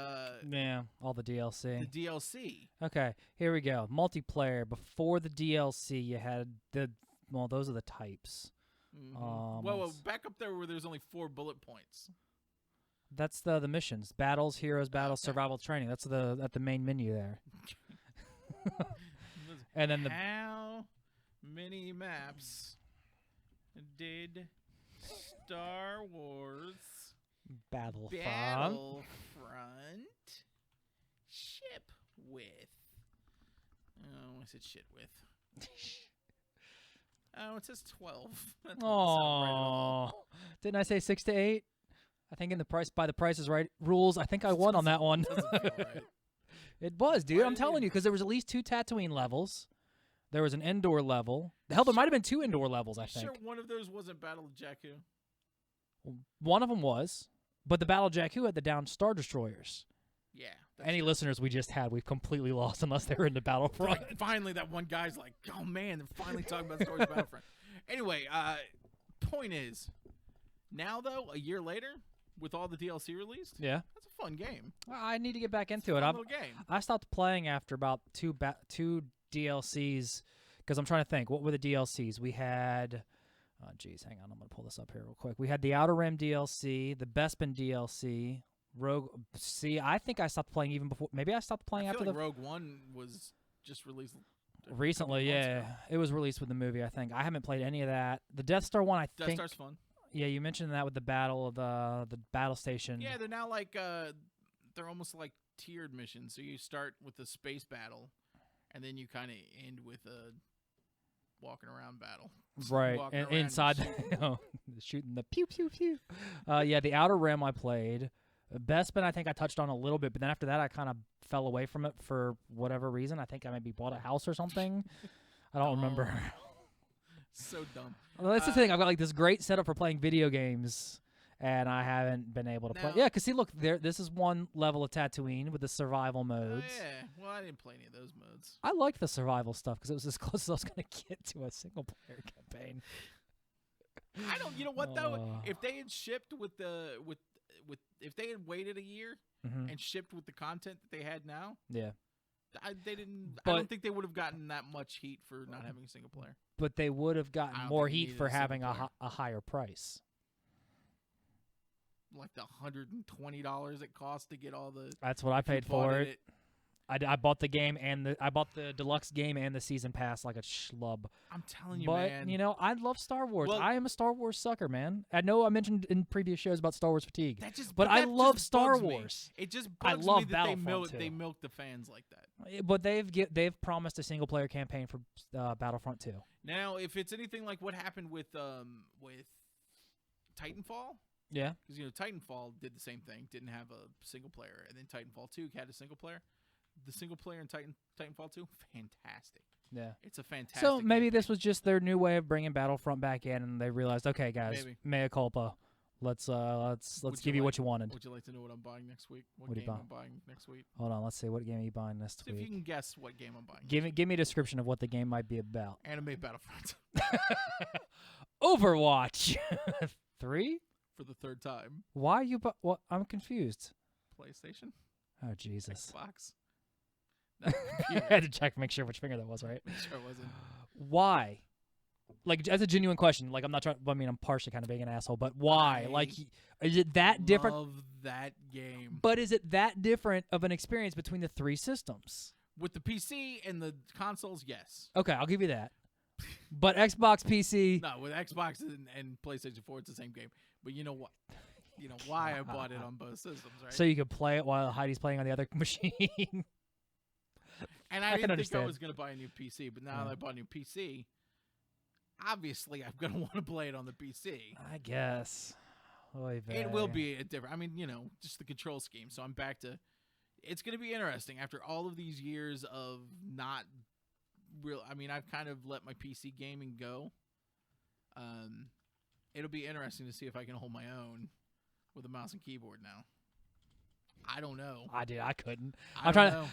all the DLC. The DLC. Okay, here we go. Multiplayer. Before the DLC, you had those are the types. Mm-hmm. Well, back up there where there's only 4 bullet points. That's the missions: battles, heroes, battles, survival training. That's at the main menu there. And then how many maps did Star Wars Battlefront ship with? Oh, I said shit with. Oh, it says 12. Oh, didn't I say 6 to 8? I think in the Price is Right rules, I think I won on that one. Doesn't feel right. It was, dude. I'm telling you, because there was at least 2 Tatooine levels. There was an Endor level. Hell, there might have been 2 Endor levels, I think. Sure one of those wasn't Battle of Jakku? One of them was, but the Battle of Jakku had the downed Star Destroyers. Yeah. Any listeners we just had, we've completely lost unless they were in the Battlefront. Like, finally, that one guy's like, oh, man, they're finally talking about Star Wars Battlefront. Anyway, point is, now, though, a year later, with all the DLC released, that's a fun game. I need to get back into it. I stopped playing after about 2 DLCs because I'm trying to think. What were the DLCs? We had Oh, geez, hang on. I'm going to pull this up here real quick. We had the Outer Rim DLC, the Bespin DLC, Rogue. See, I think I stopped playing even before. Maybe I stopped playing I after feel like the. Rogue One was just released Recently, months yeah. ago. It was released with the movie, I think. I haven't played any of that. The Death Star one, I Death think. Star's fun. Yeah, you mentioned that with the battle of the battle station. Yeah, they're now like they're almost like tiered missions. So you start with the space battle, and then you kind of end with a walking around battle. Right, Walking and around inside, shooting. shooting the pew pew pew. Yeah, the Outer Rim I played. Bespin I think I touched on a little bit, but then after that I kind of fell away from it for whatever reason. I think I maybe bought a house or something. I don't remember. So dumb. Well, that's the thing. I've got like this great setup for playing video games, and I haven't been able to play. Now- Yeah, because see, look, this is one level of Tatooine with the survival modes. Yeah. Well, I didn't play any of those modes. I liked the survival stuff because it was as close as I was going to get to a single player campaign. I don't. You know what though? Uh. If they had shipped with if they had waited a year Mhm. and shipped with the content that they had now, Yeah. they didn't. I But- don't think they would have gotten that much heat for not having a single player. But they would have I gotten don't more think you heat needed for a single having player. a higher price. Like the $120 it cost to get all the. That's what I if you paid bought for it. I bought the game and I bought the deluxe game and the season pass like a schlub. I'm telling you, But man. you know, I love Star Wars. Well- I am a Star Wars sucker, man. I know I mentioned in previous shows about Star Wars fatigue. But I that love just Star bugs me. Wars. It just I bugs love me that Battlefront they too. milk the fans like that. But they've promised a single player campaign for Battlefront 2. Now, if it's anything like what happened with Titanfall, Yeah. because Titanfall did the same thing, didn't have a single player, and then Titanfall 2 had a single player. The single player in Titanfall 2, fantastic. Yeah. It's a fantastic. So maybe game. this was just their new way of bringing Battlefront back in, and they realized, okay, guys, Maybe. mea culpa. Let's Would give you what you wanted. Would you like to know what I'm buying next week? What What are you game buying? I'm buying next week? Hold on, let's see. What game are you buying next See if you week? can guess what game I'm buying. Give me a description of what the game might be about. Anime Battlefront Overwatch 3. for the third time. Why are you? What? I'm confused. PlayStation, Oh Jesus! Xbox. I No, computer. had to check, make sure which finger that was right. Make sure it wasn't. Why? Like, as a genuine question. Like, I'm not trying. I mean, I'm partially kind of being an asshole, but why? I Like, is it that different? Love that game. But is it that different of an experience between the three systems? With the PC and the consoles, yes. Okay, I'll give you that. But Xbox, PC. No, with Xbox and PlayStation 4, it's the same game. But you know what? You know why I bought it on both systems, right? So you could play it while Heidi's playing on the other machine. and I I can didn't think I understand. was going to buy a new PC, but now Yeah. that I bought a new PC, obviously I'm going to want to play it on the PC. I guess. Oy It will vey. be a different. I mean, just the control scheme. So I'm back to. It's going to be interesting after all of these years of not real. I mean, I've kind of let my PC gaming go. It'll be interesting to see if I can hold my own with a mouse and keyboard now. I don't know. I couldn't. I I'm don't trying know.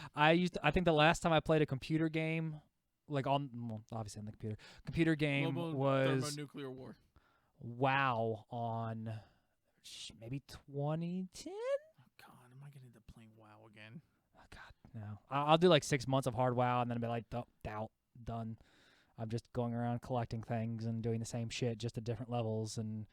I think the last time I played a computer game, like obviously on the computer game Global was thermonuclear war. WoW on maybe 2010. God, am I getting into playing WoW again? Oh, God, no. I'll do like 6 months of hard WoW and then be like, out, done. I'm just going around collecting things and doing the same shit, just at different levels. And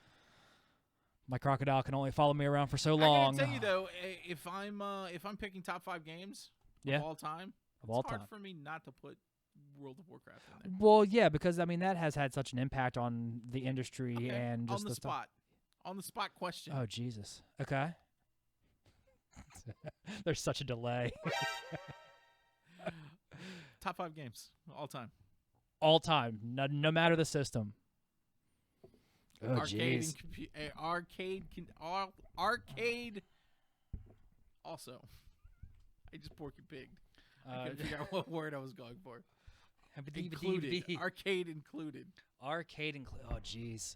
my crocodile can only follow me around for so long. I gotta tell you though, if I'm picking top 5 games Yeah. of all time, Of all it's hard time. for me not to put World of Warcraft in there. Well, yeah, because I mean that has had such an impact on the industry Okay, and just on the stuff. spot. On the spot question. Oh Jesus. Okay. There's such a delay. Top 5 games all time. All time, no matter the system. Oh Arcade jeez. and arcade. Also, I just porky pigged. I couldn't figure out what word I was going for. Included. Arcade included. Arcade include. Oh jeez.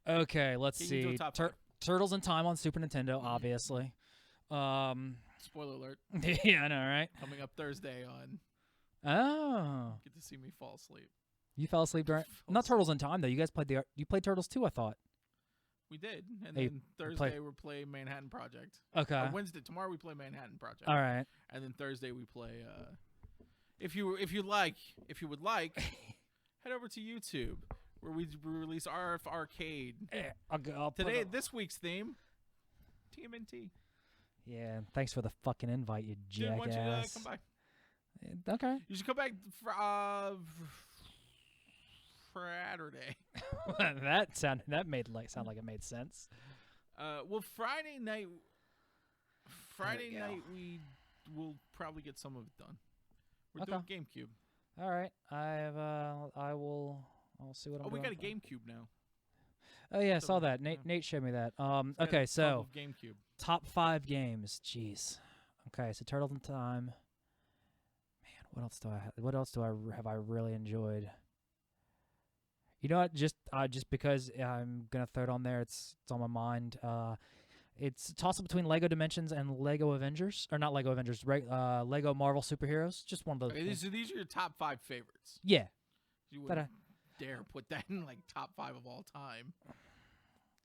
Okay, let's Can you do a see. top five? Turtles in Time on Super Nintendo, obviously. Spoiler alert. Yeah, I know, right? Coming up Thursday on Oh, Get to See Me Fall Asleep. you fell asleep during. Not Turtles in Time though. You guys played you played Turtles too, I thought. We did. And Hey, then Thursday we're playing Manhattan Project. Okay. Or Wednesday. Tomorrow we play Manhattan Project. All right. And then Thursday we play if you would like, head over to YouTube. where we release RF Arcade. I'll Today, this week's theme, TMNT. Yeah, thanks for the fucking invite, you Dude, why don't you jackass. come by? Okay. You should come back for Saturday. that sound like it made sense. Well, Friday night we will probably get some of it done. We're doing GameCube. All right. I'll see what I'm doing. We got a GameCube now. Oh yeah, I So, saw that. yeah. Nate showed me that. It's got Okay, a so tub of GameCube. top 5 games. Jeez. Okay, so Turtles in Time. Man, what else do I have I really enjoyed? You know what? Just because I'm gonna throw it on there, it's on my mind. It's a toss up between Lego Dimensions and Lego Avengers, or not Lego Avengers, Lego Marvel Superheroes. Just one of those. Okay, these are your top 5 favorites. Yeah. You That wouldn't dare put that in like top 5 of all time.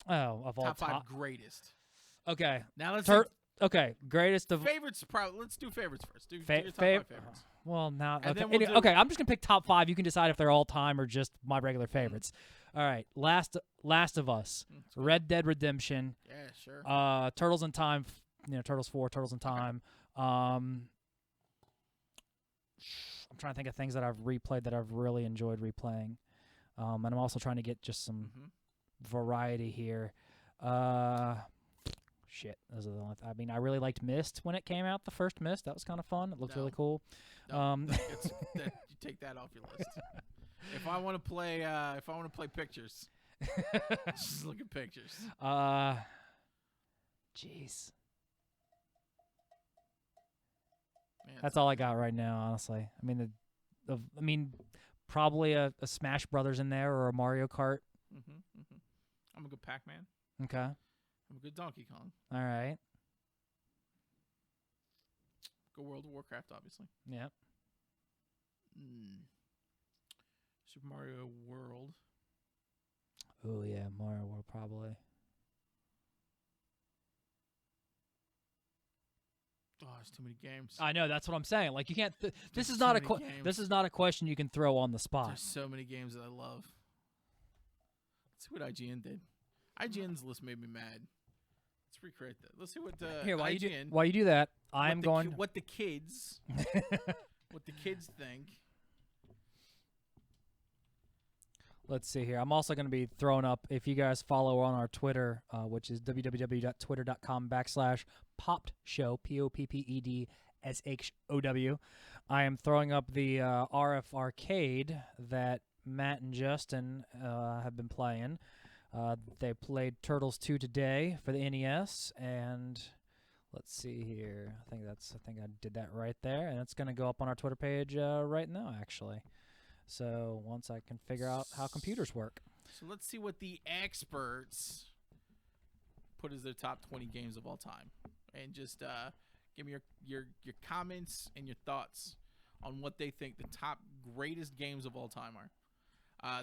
Oh, of all Top 5 time. greatest. Okay. Now let's Okay, greatest of favorites. Let's do favorites first. Do your top 5 favorites. Well, now And okay. then we'll do- Okay, I'm just gonna pick top 5. You can decide if they're all time or just my regular favorites. All right, Last of Us, Red Dead Redemption, Yeah, sure. Turtles in Time, Turtles 4, Turtles in Time. I'm trying to think of things that I've replayed that I've really enjoyed replaying, and I'm also trying to get just some variety here. Shit, those are the only. I mean, I really liked Myst when it came out. The first Myst, that was kind of fun. It looked really cool. No, you take that off your list. If I want to play pictures, just look at pictures. Jeez. Man, That's all I got right now, honestly. I mean, probably a Smash Brothers in there or a Mario Kart. I'm a good Pac-Man. Okay. I'm a good Donkey Kong. All right. Go World of Warcraft, obviously. Yeah. Super Mario World. Oh yeah, Mario World probably. Oh, there's too many games. I know, that's what I'm saying. Like you can't. This There's is so not a many games. this is not a question you can throw on the spot. There's so many games that I love. Let's see what IGN did. IGN's list made me mad. Let's recreate that. Let's see what Here, while IGN. you do that, what the kids think. Let's see here. I'm also going to be throwing up, if you guys follow on our Twitter, which is www.twitter.com/poppedshow, POPPEDSHOW. I am throwing up the RF Arcade that Matt and Justin have been playing. They played Turtles 2 today for the NES, and let's see here. I think I did that right there, and it's going to go up on our Twitter page right now, actually. So once I can figure out how computers work. So let's see what the experts put as their top 20 games of all time, and just give me your comments and your thoughts on what they think the top greatest games of all time are.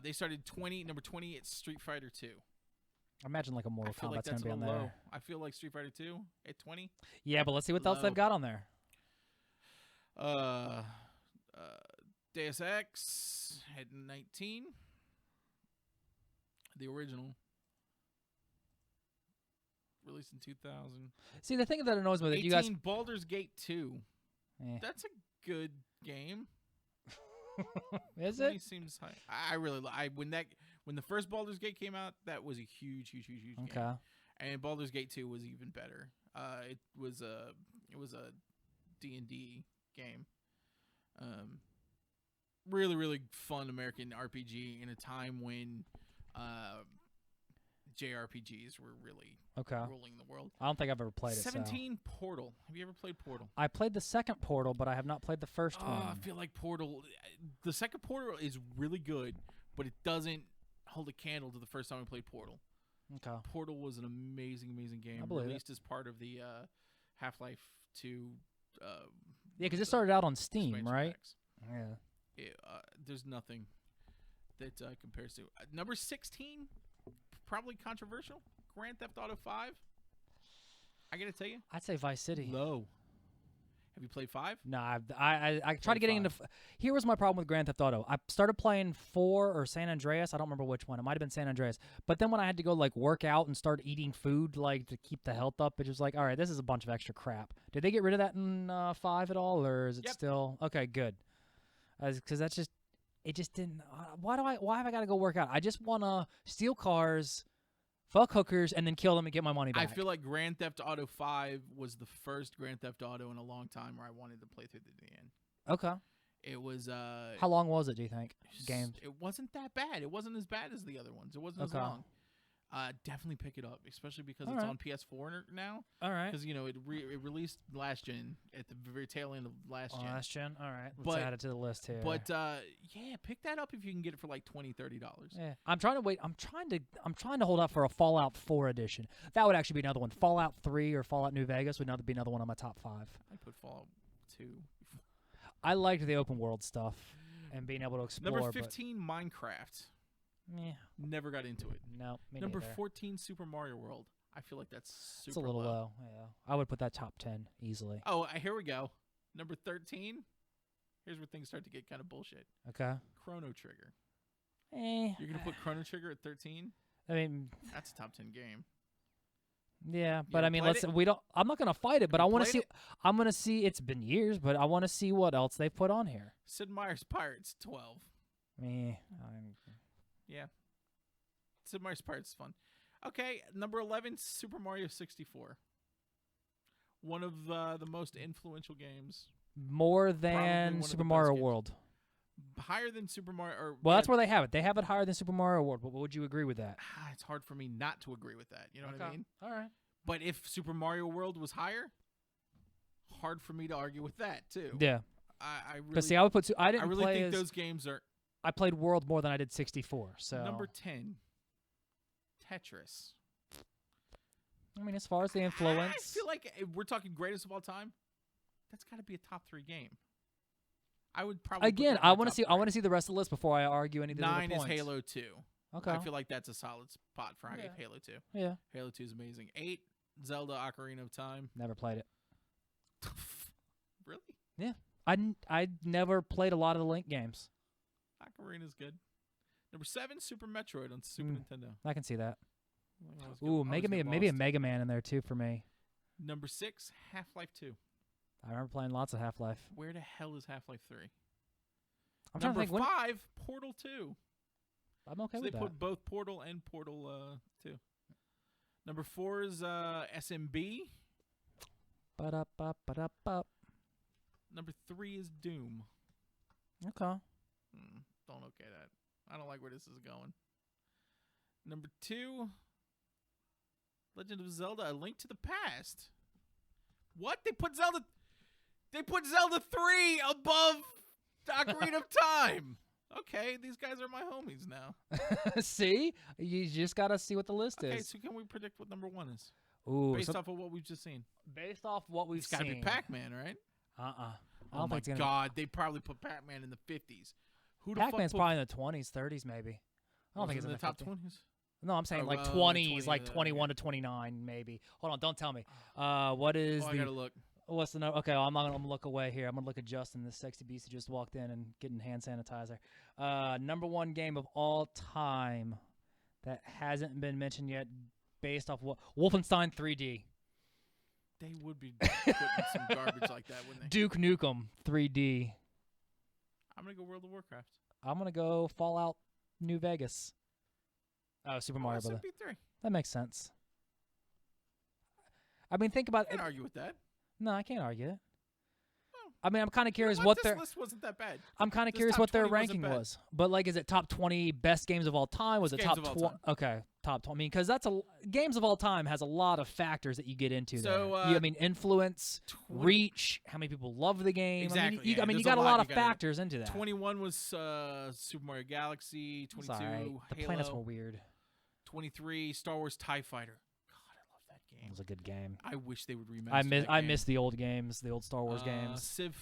They started number 20. It's Street Fighter 2. I imagine like a Mortal I feel like Kombat's gonna that's be on a low. there. I feel like Street Fighter 2 at 20. Yeah, but let's see what else they've got on there. Deus Ex had 19. The original, released in 2000. See, the thing that annoys me that 18, you guys. Baldur's Gate 2. Eh. That's a good game. Is 20 it? seems high. When the first Baldur's Gate came out, that was a huge game. Okay. And Baldur's Gate 2 was even better. It was a D&D game. Really, really fun American RPG in a time when JRPGs were really ruling the world. I don't think I've ever played it. 17 Portal. Have you ever played Portal? I played the second Portal, but I have not played the first one. I feel like Portal. The second Portal is really good, but it doesn't hold a candle to the first time we played Portal. Okay. Portal was an amazing game. I believe Released as part of the Half-Life 2. Yeah, because it started out on Steam, expansion right? packs. Yeah. There's nothing that compares to number 16. Probably controversial. Grand Theft Auto 5. I gotta tell you, I'd say Vice City. low. Have you played 5? No, I tried Played getting into. 5. Here was my problem with Grand Theft Auto. I started playing 4 or San Andreas. I don't remember which one. It might have been San Andreas. But then when I had to go like work out and start eating food like to keep the health up, it was like, all right, this is a bunch of extra crap. Did they get rid of that in 5 at all, or is it Yep. still okay? Good, because that's just it. Just didn't. Why have I got to go work out? I just want to steal cars, fuck hookers, and then kill them and get my money back. I feel like Grand Theft Auto 5 was the first Grand Theft Auto in a long time where I wanted to play through to the end. Okay. It was How long was it? Do you think? Games. It wasn't that bad. It wasn't as bad as the other ones. It wasn't as Okay. long. Definitely pick it up, especially because All it's right. on PS4 now. All right. Because it released last gen at the very tail end of last gen. Last gen. All right. Let's But- add it to the list here. But yeah, pick that up if you can get it for like $20-$30. yeah, I'm trying to wait. I'm trying to hold out for a Fallout 4 edition. That would actually be another one. Fallout 3 or Fallout New Vegas would be another one on my top 5. I put Fallout 2. I liked the open world stuff and being able to explore. Number 15, Minecraft. But, yeah, Never got into it. no. Me Number neither. 14, Super Mario World. I feel like that's super It's a little low. Yeah, I would put that top 10 easily. Oh, here we go. Number 13. Here's where things start to get kind of bullshit. Okay. Chrono Trigger. Eh. You're gonna put Chrono Trigger at 13? I mean, That's a top 10 game. yeah, but ever I mean, played it? we don't. I'm not gonna fight it, but I you want to played see. it? I'm gonna see. It's been years, but I want to see what else they've put on here. Sid Meier's Pirates 12. Me. Yeah. Sid Meier's Pirates is fun. Okay, number 11, Super Mario 64. One of the most influential games. More one than of the Super best Mario games. World. Higher than Super Mario. Or, Well, yeah, that's where they have it. They have it higher than Super Mario World. But would you agree with that? it's hard for me not to agree with that. You know what I mean? All right. But if Super Mario World was higher, hard for me to argue with that too. Yeah. I really, But see, I would put. I I didn't really play think as. those games are I played World more than I did 64. So number 10. Tetris. I mean, as far as the influence, I feel like if we're talking greatest of all time, that's got to be a top 3 game. I would probably put again, that in I my want to top see. I 3. want to see the rest of the list before I argue any of the 9 other is points. Halo 2. Okay. I feel like that's a solid spot for Yeah. Halo 2. Yeah. Halo 2 is amazing. 8, Zelda Ocarina of Time. Never played it. Really? I never played a lot of the Link games. Ocarina's good. Number 7, Super Metroid on Super Nintendo. I can see that. I always get- Ooh, always Mega get Man, maybe a lost. Mega Man in there too for me. Number 6, Half-Life 2. I remember playing lots of Half-Life. Where the hell is Half-Life 3? I'm trying to Number think. When, 5, Portal 2. I'm okay So with they that. put both Portal and Portal 2. Number 4 is SMB. Ba-da-ba-ba-da-ba. Number 3 is Doom. Okay. Don't okay that. I don't like where this is going. Number 2, Legend of Zelda: A Link to the Past. What? They put Zelda 3 above Ocarina of Time. Okay, these guys are my homies now. See, you just gotta see what the list Okay, is. so can we predict what number 1 is? Ooh, Based so off of what we've just seen. based off what we've It's got to be seen. Pac-Man, right? I Oh don't my think it's gonna. God, they probably put Pac-Man in the 50s. Who the Pac-Man's fuck probably in the 20s, 30s, maybe. I don't think it's in the top 50. 20s. No, I'm saying Oh, like 20, 20s, like yeah, 21 to 29, maybe. Hold on, don't tell me. What is Oh, I the? gotta look. What's the number? Okay, well, I'm not gonna look away here. I'm gonna look at Justin, this sexy beast who just walked in and getting hand sanitizer. Number 1 game of all time that hasn't been mentioned yet, based off what? Wolfenstein 3D. They would be putting some garbage like that, wouldn't they? Duke Nukem 3D. I'm gonna go World of Warcraft. I'm gonna go Fallout New Vegas. Oh, Super Mario Brothers. SMP3. That makes sense. I mean, think about Can't it. argue with that. No, I can't argue it. Oh. I mean, I'm kind of curious You know what this their. list wasn't that bad. I'm kind of this curious top what their 20 wasn't ranking bad. was. But like, is it top 20 best games of all time? Was it Games top of all 20? time. Okay, top 20. I mean, because that's games of all time has a lot of factors that you get into. So, there. I mean, influence, 20 reach, how many people love the game. Exactly, I mean, yeah, you there's got a a lot lot you of gotta- factors into that. 21 was Super Mario Galaxy. 22, It's all right. The Halo. planets were weird. 23, Star Wars TIE Fighter. God, I love that It game. was a good game. I wish they would remaster I that miss the old games, the old Star Wars games. Civ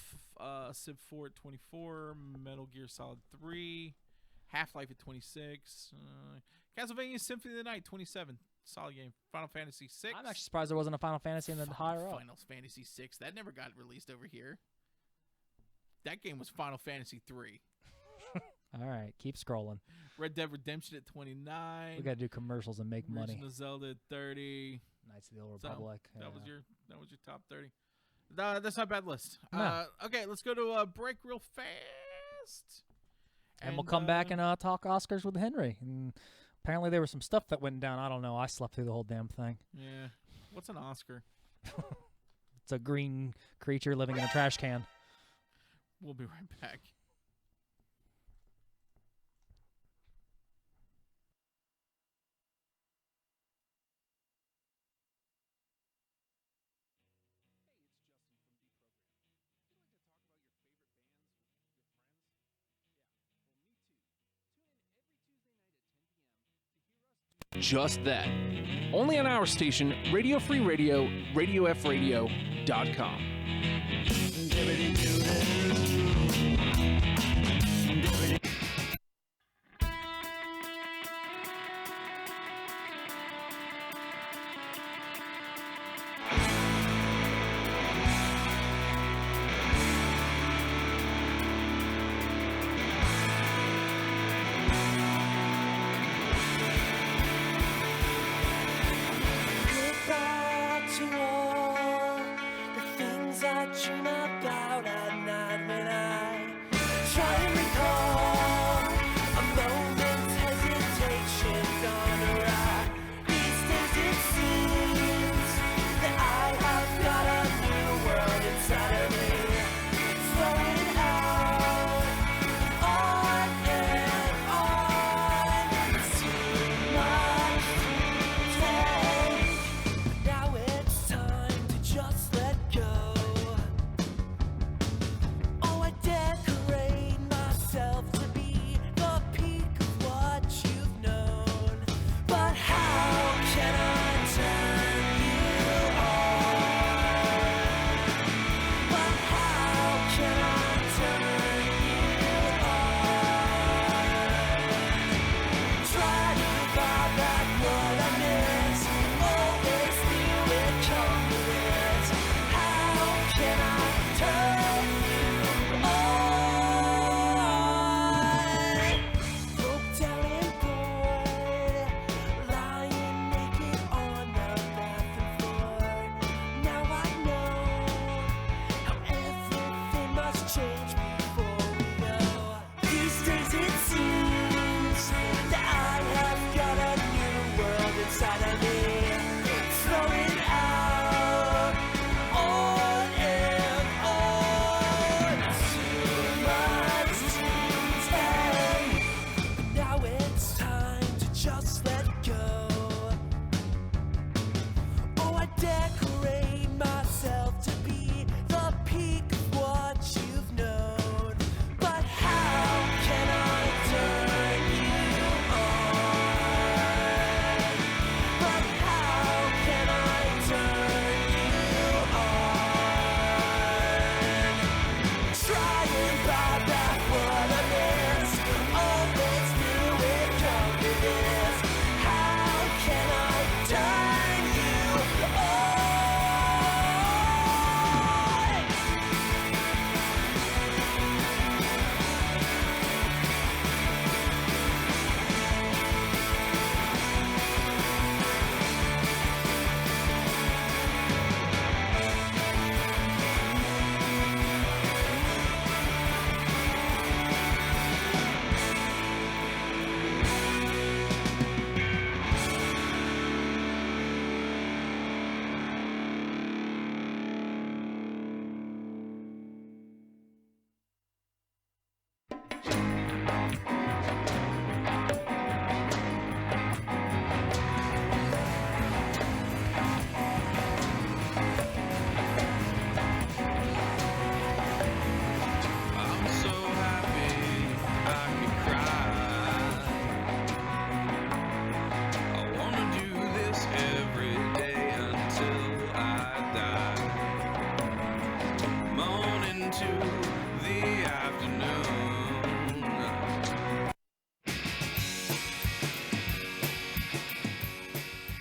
4 at 24, Metal Gear Solid 3, Half-Life at 26. Castlevania Symphony of the Night 27. Solid game. Final Fantasy 6. I'm actually surprised there wasn't a Final Fantasy in the higher up. Final Fantasy 6. That never got released over here. That game was Final Fantasy 3. All right, keep scrolling. Red Dead Redemption at 29. We got to do commercials and make money. Original Zelda at 30. Knights of the Old Republic. So, that was your top 30. That's not a bad list. No. Okay, let's go to a break real fast. And we'll come back and talk Oscars with Henry. And apparently there was some stuff that went down. I don't know. I slept through the whole damn thing. Yeah. What's an Oscar? It's a green creature living in a trash can. We'll be right back. Just that. Only on our station, Radio Free Radio, RadioFradio.com.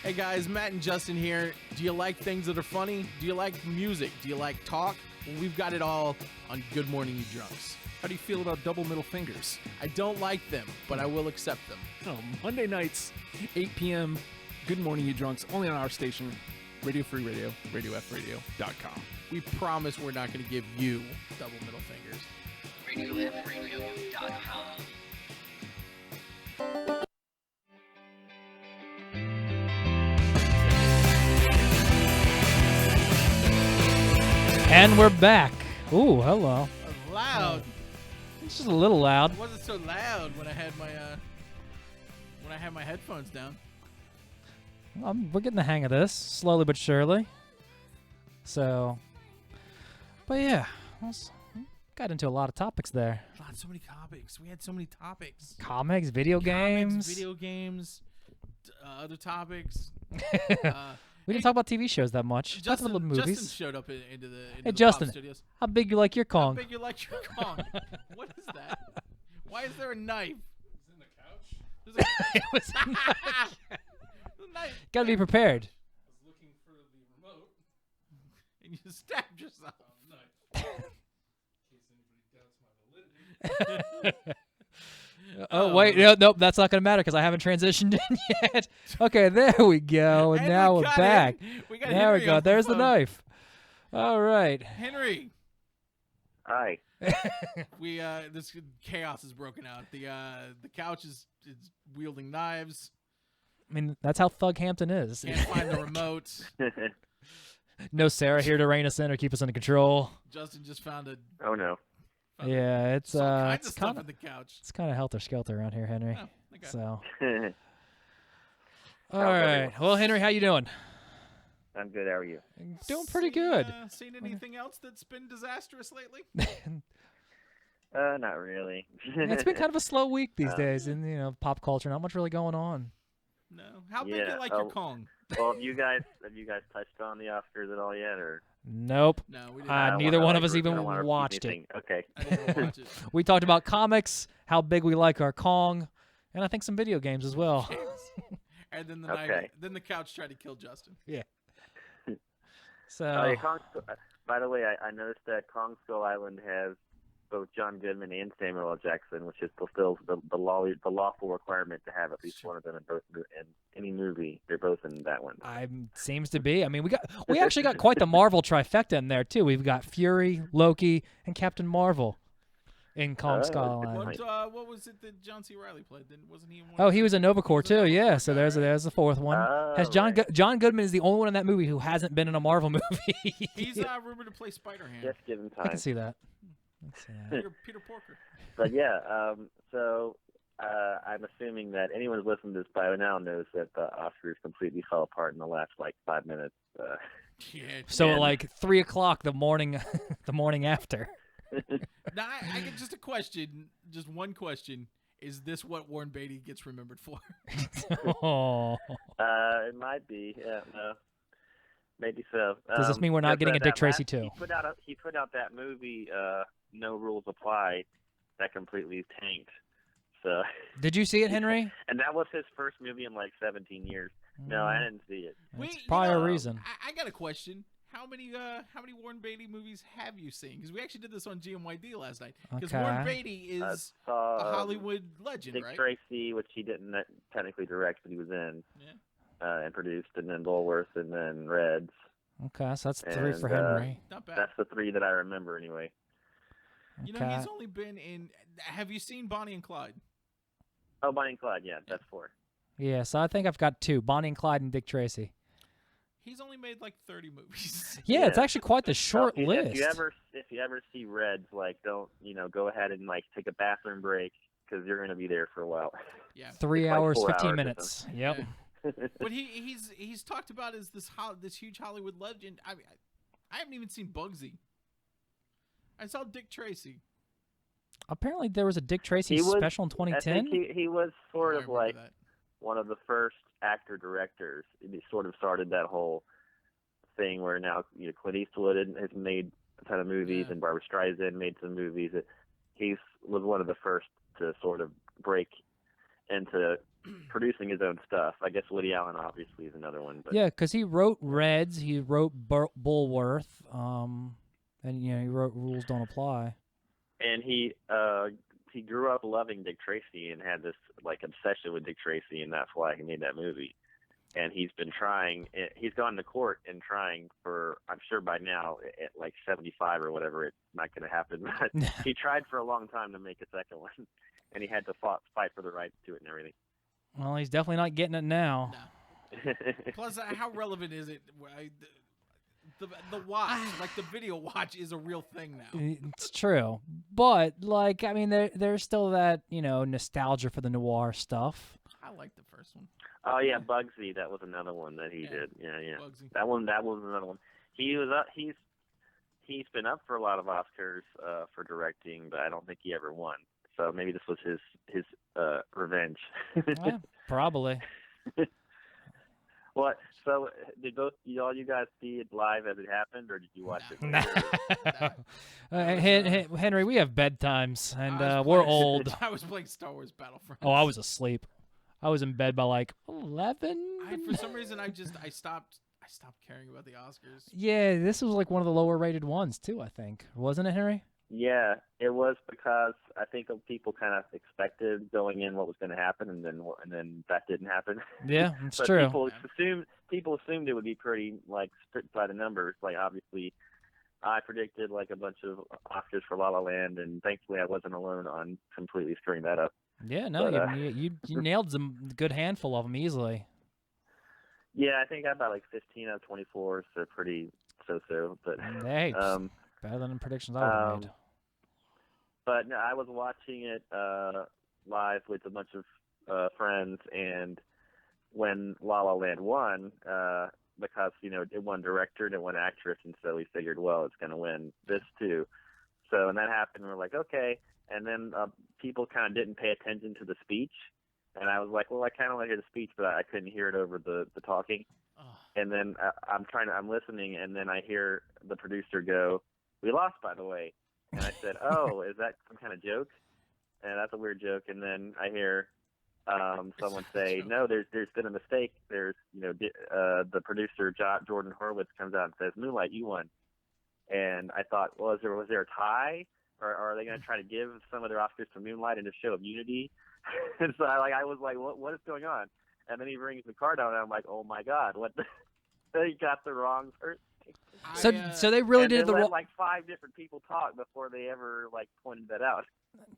Hey guys, Matt and Justin here. Do you like things that are funny? Do you like music? Do you like talk? Well, we've got it all on Good Morning You Drunks. How do you feel about double middle fingers? I don't like them, but I will accept them. Oh, Monday nights, 8 p.m. Good Morning You Drunks, only on our station, Radio Free Radio, RadioFradio.com. We promise we're not going to give you double middle fingers. RadioFreeRadio.com. And we're back. Ooh, hello. Loud. It's just a little loud. It wasn't so loud when I had my headphones down. We're getting the hang of this, slowly but surely. So, but yeah, got into a lot of topics there. God, so many topics. We had so many topics. Comics, video games. Video games, other topics. We didn't talk about TV shows that much. Talked Justin, about the movies. Justin showed up into the Hey, the Justin, Pop Studios. how big you like your Kong? How big you like your Kong? What is that? Why is there a knife? It's in the couch. It was There's a knife. Gotta be prepared. I was looking for the remote, and you stabbed yourself. Oh wait, nope, that's not gonna matter because I haven't transitioned in yet. Okay, there we go, and now we're back. We got There Henry we go. on There's the phone. knife. All right. Henry, Hi. we this chaos is broken out. The couch is wielding knives. I mean, that's how Thug Hampton is. Can't find the remote. No Sarah here to rein us in or keep us under control. Justin just found a. Oh no. Yeah, it's all kinds it's of stuff kind in the couch. it's kind of helter skelter around here, Henry. Oh, okay. So, I'm all right. Well, Henry, how you doing? good. How are you? Doing pretty good. Seen anything else that's been disastrous lately? Not really. It's been kind of a slow week these days in pop culture. Not much really going on. No. How big Yeah, you like your Kong? Well, have you guys touched on the Oscars at all yet, or? Nope. No, we didn't. I don't Neither wanna, one of like, us I even don't wanna repeat watched it. anything. Okay. I didn't watch it. We talked about comics, how big we like our Kong, and I think some video games as well. And then Okay. then the couch tried to kill Justin. So, Oh, yeah, by the way, I noticed that Kong Skull Island has both John Goodman and Samuel L. Jackson, which is fulfills the lawful requirement to have at least one of them in any movie. They're both in that one. seems to be. I mean, we actually got quite the Marvel trifecta in there too. We've got Fury, Loki, and Captain Marvel in Kong Oh, Skull good Island. point. What was it that John C. Reilly played? Wasn't he in one? Oh, he was in Nova Corps too. Yeah, so there's right. the fourth one. Has John right. John Goodman is the only one in that movie who hasn't been in a Marvel movie. He's rumored to play Spider-Man. Just give him I time. can see that. Peter Porker. But yeah, so I'm assuming that anyone who's listening to this by now knows that the Oscars completely fell apart in the last 5 minutes. Yeah. So And- at like 3 o'clock the morning, the morning after. Now I get just a question, just one question. Is this what Warren Beatty gets remembered for? Oh. It might be. Yeah. No. Maybe so. Does this mean we're not getting a Dick Tracy too? He put out that movie, No Rules Apply, that completely tanked. So. Did you see it, Henry? And that was his first movie in 17 years. No, I didn't see it. That's probably a reason. I got a question. How many Warren Beatty movies have you seen? Because we actually did this on GMYD last night. Because Warren Okay. Beatty is I saw, a Hollywood legend, Dick right? Tracy, which he didn't technically direct, but he was in. Yeah. And produced, and then Bulworth, and then Reds. Okay, so that's 3 for And, Henry. Not bad. That's the 3 that I remember anyway. You know, Okay. he's only been in. Have you seen Bonnie and Clyde? Oh, Bonnie and Clyde, yeah, that's 4. Yeah, so I think I've got 2: Bonnie and Clyde and Dick Tracy. He's only made 30 movies. Yeah, it's Yeah. actually quite the short If list. If you ever see Reds, don't go ahead and take a bathroom break because you're gonna be there for a while. Yeah. 3 it's like hours, 4 15 hours or minutes. Yep. Yeah. But he's talked about as this huge Hollywood legend. I haven't even seen Bugsy. I saw Dick Tracy. Apparently, there was a Dick Tracy He was- special in I 2010. think he was sort I of remember that. one of the first actor-directors. He sort of started that whole thing where now Clint Eastwood has made a ton of movies, Yeah. and Barbra Streisand made some movies. He was one of the first to sort of break into producing his own stuff. I guess Woody Allen obviously is another one. But Yeah, because he wrote Reds, he wrote Bulworth, and he wrote Rules Don't Apply. And he grew up loving Dick Tracy and had this like obsession with Dick Tracy, and that's why he made that movie. And he's been trying. He's gone to court and trying for. I'm sure by now, at like 75 or whatever, it's not going to happen. But he tried for a long time to make a second one, and he had to fight for the rights to it and everything. Well, he's definitely not getting it now. No. Plus, how relevant is it? The watch, like the video watch, is a real thing now. It's true, but like I mean, there's still that nostalgia for the noir stuff. I like the first one. Oh yeah, Bugsy. That was another one that he did. Yeah. Bugsy. That was another one. He was up. He's been up for a lot of Oscars for directing, but I don't think he ever won. So maybe this was his revenge. Yeah, probably. What? So did all you guys see it live as it happened, or did you watch it? Henry, we have bedtimes, and we're playing- old. I was playing Star Wars Battlefront. Oh, I was asleep. I was in bed by like 11. For some reason, I stopped caring about the Oscars. Yeah, this was like one of the lower rated ones too. I think, wasn't it, Henry? Yeah, it was because I think people kind of expected going in what was going to happen, and then that didn't happen. Yeah, it's but true. People assumed it would be pretty like strict by the numbers. Like obviously, I predicted like a bunch of Oscars for La La Land, and thankfully I wasn't alone on completely screwing that up. Yeah, no, But, you nailed some good handful of them easily. Yeah, I think I got like 15 out of 24, so pretty so-so. But Hey, better than the predictions I would have made. But no, I was watching it live with a bunch of friends, and when La La Land won, because it won director and it won actress, and so we figured, well, it's going to win this too. So when that happened, we're like, okay. And then people kind of didn't pay attention to the speech, and I was like, well, I kind of want to hear the speech, but I couldn't hear it over the talking. Oh. And then I'm listening, and then I hear the producer go, "We lost, by the way." And I said, "Oh, is that some kind of joke?" And that's a weird joke. And then I hear someone say, "No, there's been a mistake. There's the producer Jordan Horowitz comes out and says, 'Moonlight, you won.'" And I thought, well, was there a tie, or are they going to try to give some of their Oscars to Moonlight in a show of unity? And so I was like, what is going on? And then he brings the card out, and I'm like, oh my God, what? They got the wrong person. So they really and did they the let wrong. like 5 different people talk before they ever like pointed that out.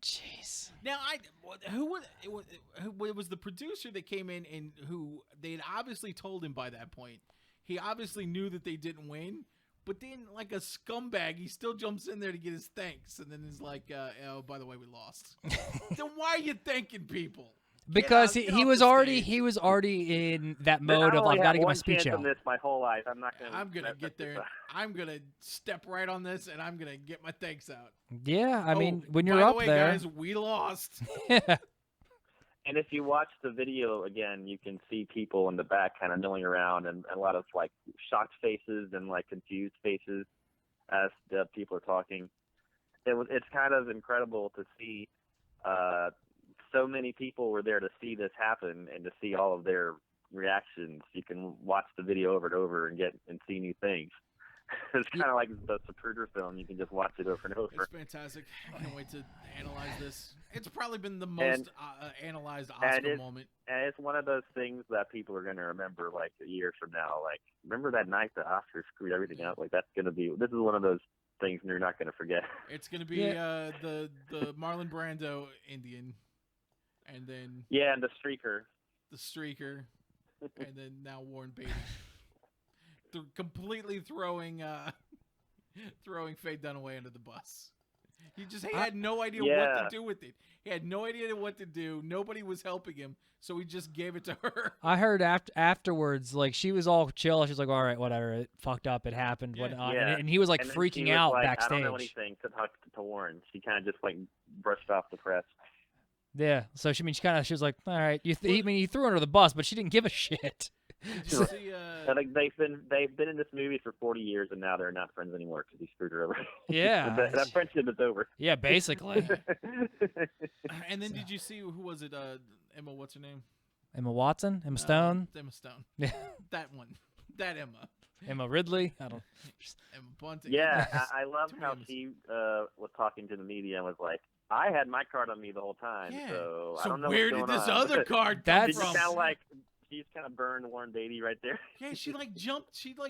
Jeez. Now, it was the producer that came in and who they had obviously told him by that point. He obviously knew that they didn't win, but then like a scumbag, he still jumps in there to get his thanks, and then is like, "Oh, by the way, we lost." Then why are you thanking people? Because Get he off was the already stage. In that But mode I of like only gotta have get my one speech chance out. on this my whole life. I'm not gonna. I'm gonna mess get there. this up. I'm gonna step right on this, and I'm gonna get my thanks out. Yeah, I mean Oh, when you're by the up way, there. guys, we lost. And if you watch the video again, you can see people in the back kind of milling around, and a lot of like shocked faces and like confused faces as the people are talking. It's kind of incredible to see. So many people were there to see this happen and to see all of their reactions. You can watch the video over and over and see new things. It's kind of like the Zapruder film. You can just watch it over and over. It's fantastic. I can't wait to analyze this. It's probably been the most analyzed Oscar moment. And it's one of those things that people are going to remember like a year from now. Like, remember that night the Oscars screwed everything up? Like, this is one of those things you're not going to forget. It's going to be the Marlon Brando Indian, and then and the streaker. the streaker, and then now Warren Beatty. Completely throwing Faye Dunaway under the bus. He had no idea what to do with it. He had no idea what to do. Nobody was helping him, so he just gave it to her. I heard afterwards, like she was all chill. She's like, "All right, whatever. It fucked up. It happened. Whatnot." Yeah. And he was like And then freaking she was out like, backstage. I don't know anything to talk to Warren. She kind of just like brushed off the press. Yeah. So she was like, "All right." You threw her under the bus, but she didn't give a shit. Did you see, Like they've been in this movie for 40 years, and now they're not friends anymore because he screwed her over. Yeah. that friendship is over. Yeah, basically. and then did you see who was it? Emma, what's her name? Emma Watson, Emma Stone, Emma Stone. Yeah. That one. That Emma. Emma Ridley. I don't. Emma Bunting. Yeah, I love Too how many she was talking to the media and was like, I had my card on me the whole time, Yeah. so I So don't know where what's did going this on. other card come That's- She's from? kind of like, she's kind of burned Warren Beatty right there. Yeah, she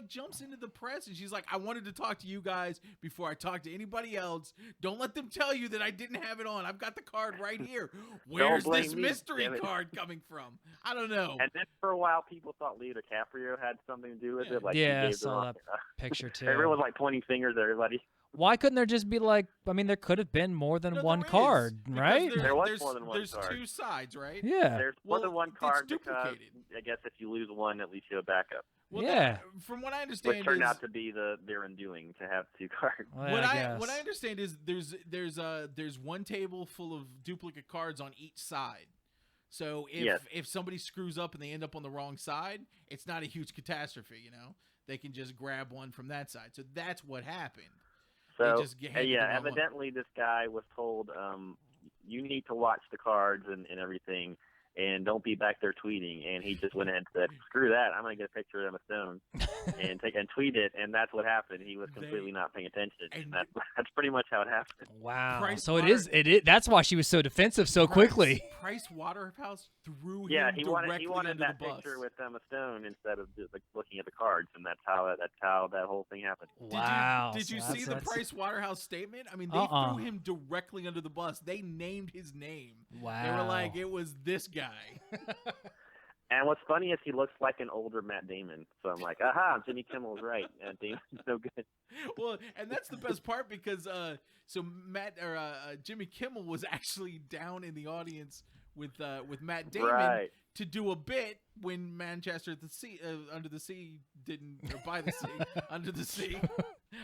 jumps into the press and she's like, I wanted to talk to you guys before I talk to anybody else. Don't let them tell you that I didn't have it on. I've got the card right here. Where's blame this me, mystery damn it. card coming from? I don't know. And then for a while, people thought Leo DiCaprio had something to do with Yeah. it. Like, Yeah, I he gave saw them that picture too. everyone was like pointing fingers at everybody. Why couldn't there just be like? I mean, there could have been more than No, one there is, card, because right? There was there's, more than one there's card. two sides, right? Yeah. There's Well, more than one it's card because duplicated. I guess if you lose one, at least you have backup. Well, Yeah. from what I understand, Which turned is, out to be their undoing to have two cards. Well, what I guess. understand is there's one table full of duplicate cards on each side. So if somebody screws up and they end up on the wrong side, it's not a huge catastrophe, you know. They can just grab one from that side. So that's what happened. So just handed the yeah, wrong one. evidently this guy was told, you need to watch the cards and everything, and don't be back there tweeting. And he just went ahead and said, "Screw that! I'm gonna get a picture of Emma Stone and tweet it." And that's what happened. He was completely not paying attention, and that's pretty much how it happened. Wow. Price So Water- it is. That's why she was so defensive so quickly. Price Waterhouse threw Yeah, him he directly wanted under that the bus. picture with Emma Stone instead of just, like, looking at the cards, and that's how that whole thing happened. Wow. Did you so see the that's- Price Waterhouse statement? I mean, they threw him directly under the bus. They named his name. Wow. They were like, it was this guy. And what's funny is he looks like an older Matt Damon. So I'm like, aha, Jimmy Kimmel's right. Damon's no good. Well, and that's the best part because Jimmy Kimmel was actually down in the audience with Matt Damon Right. to do a bit when Manchester at the Sea under the sea didn't or by the sea under the sea.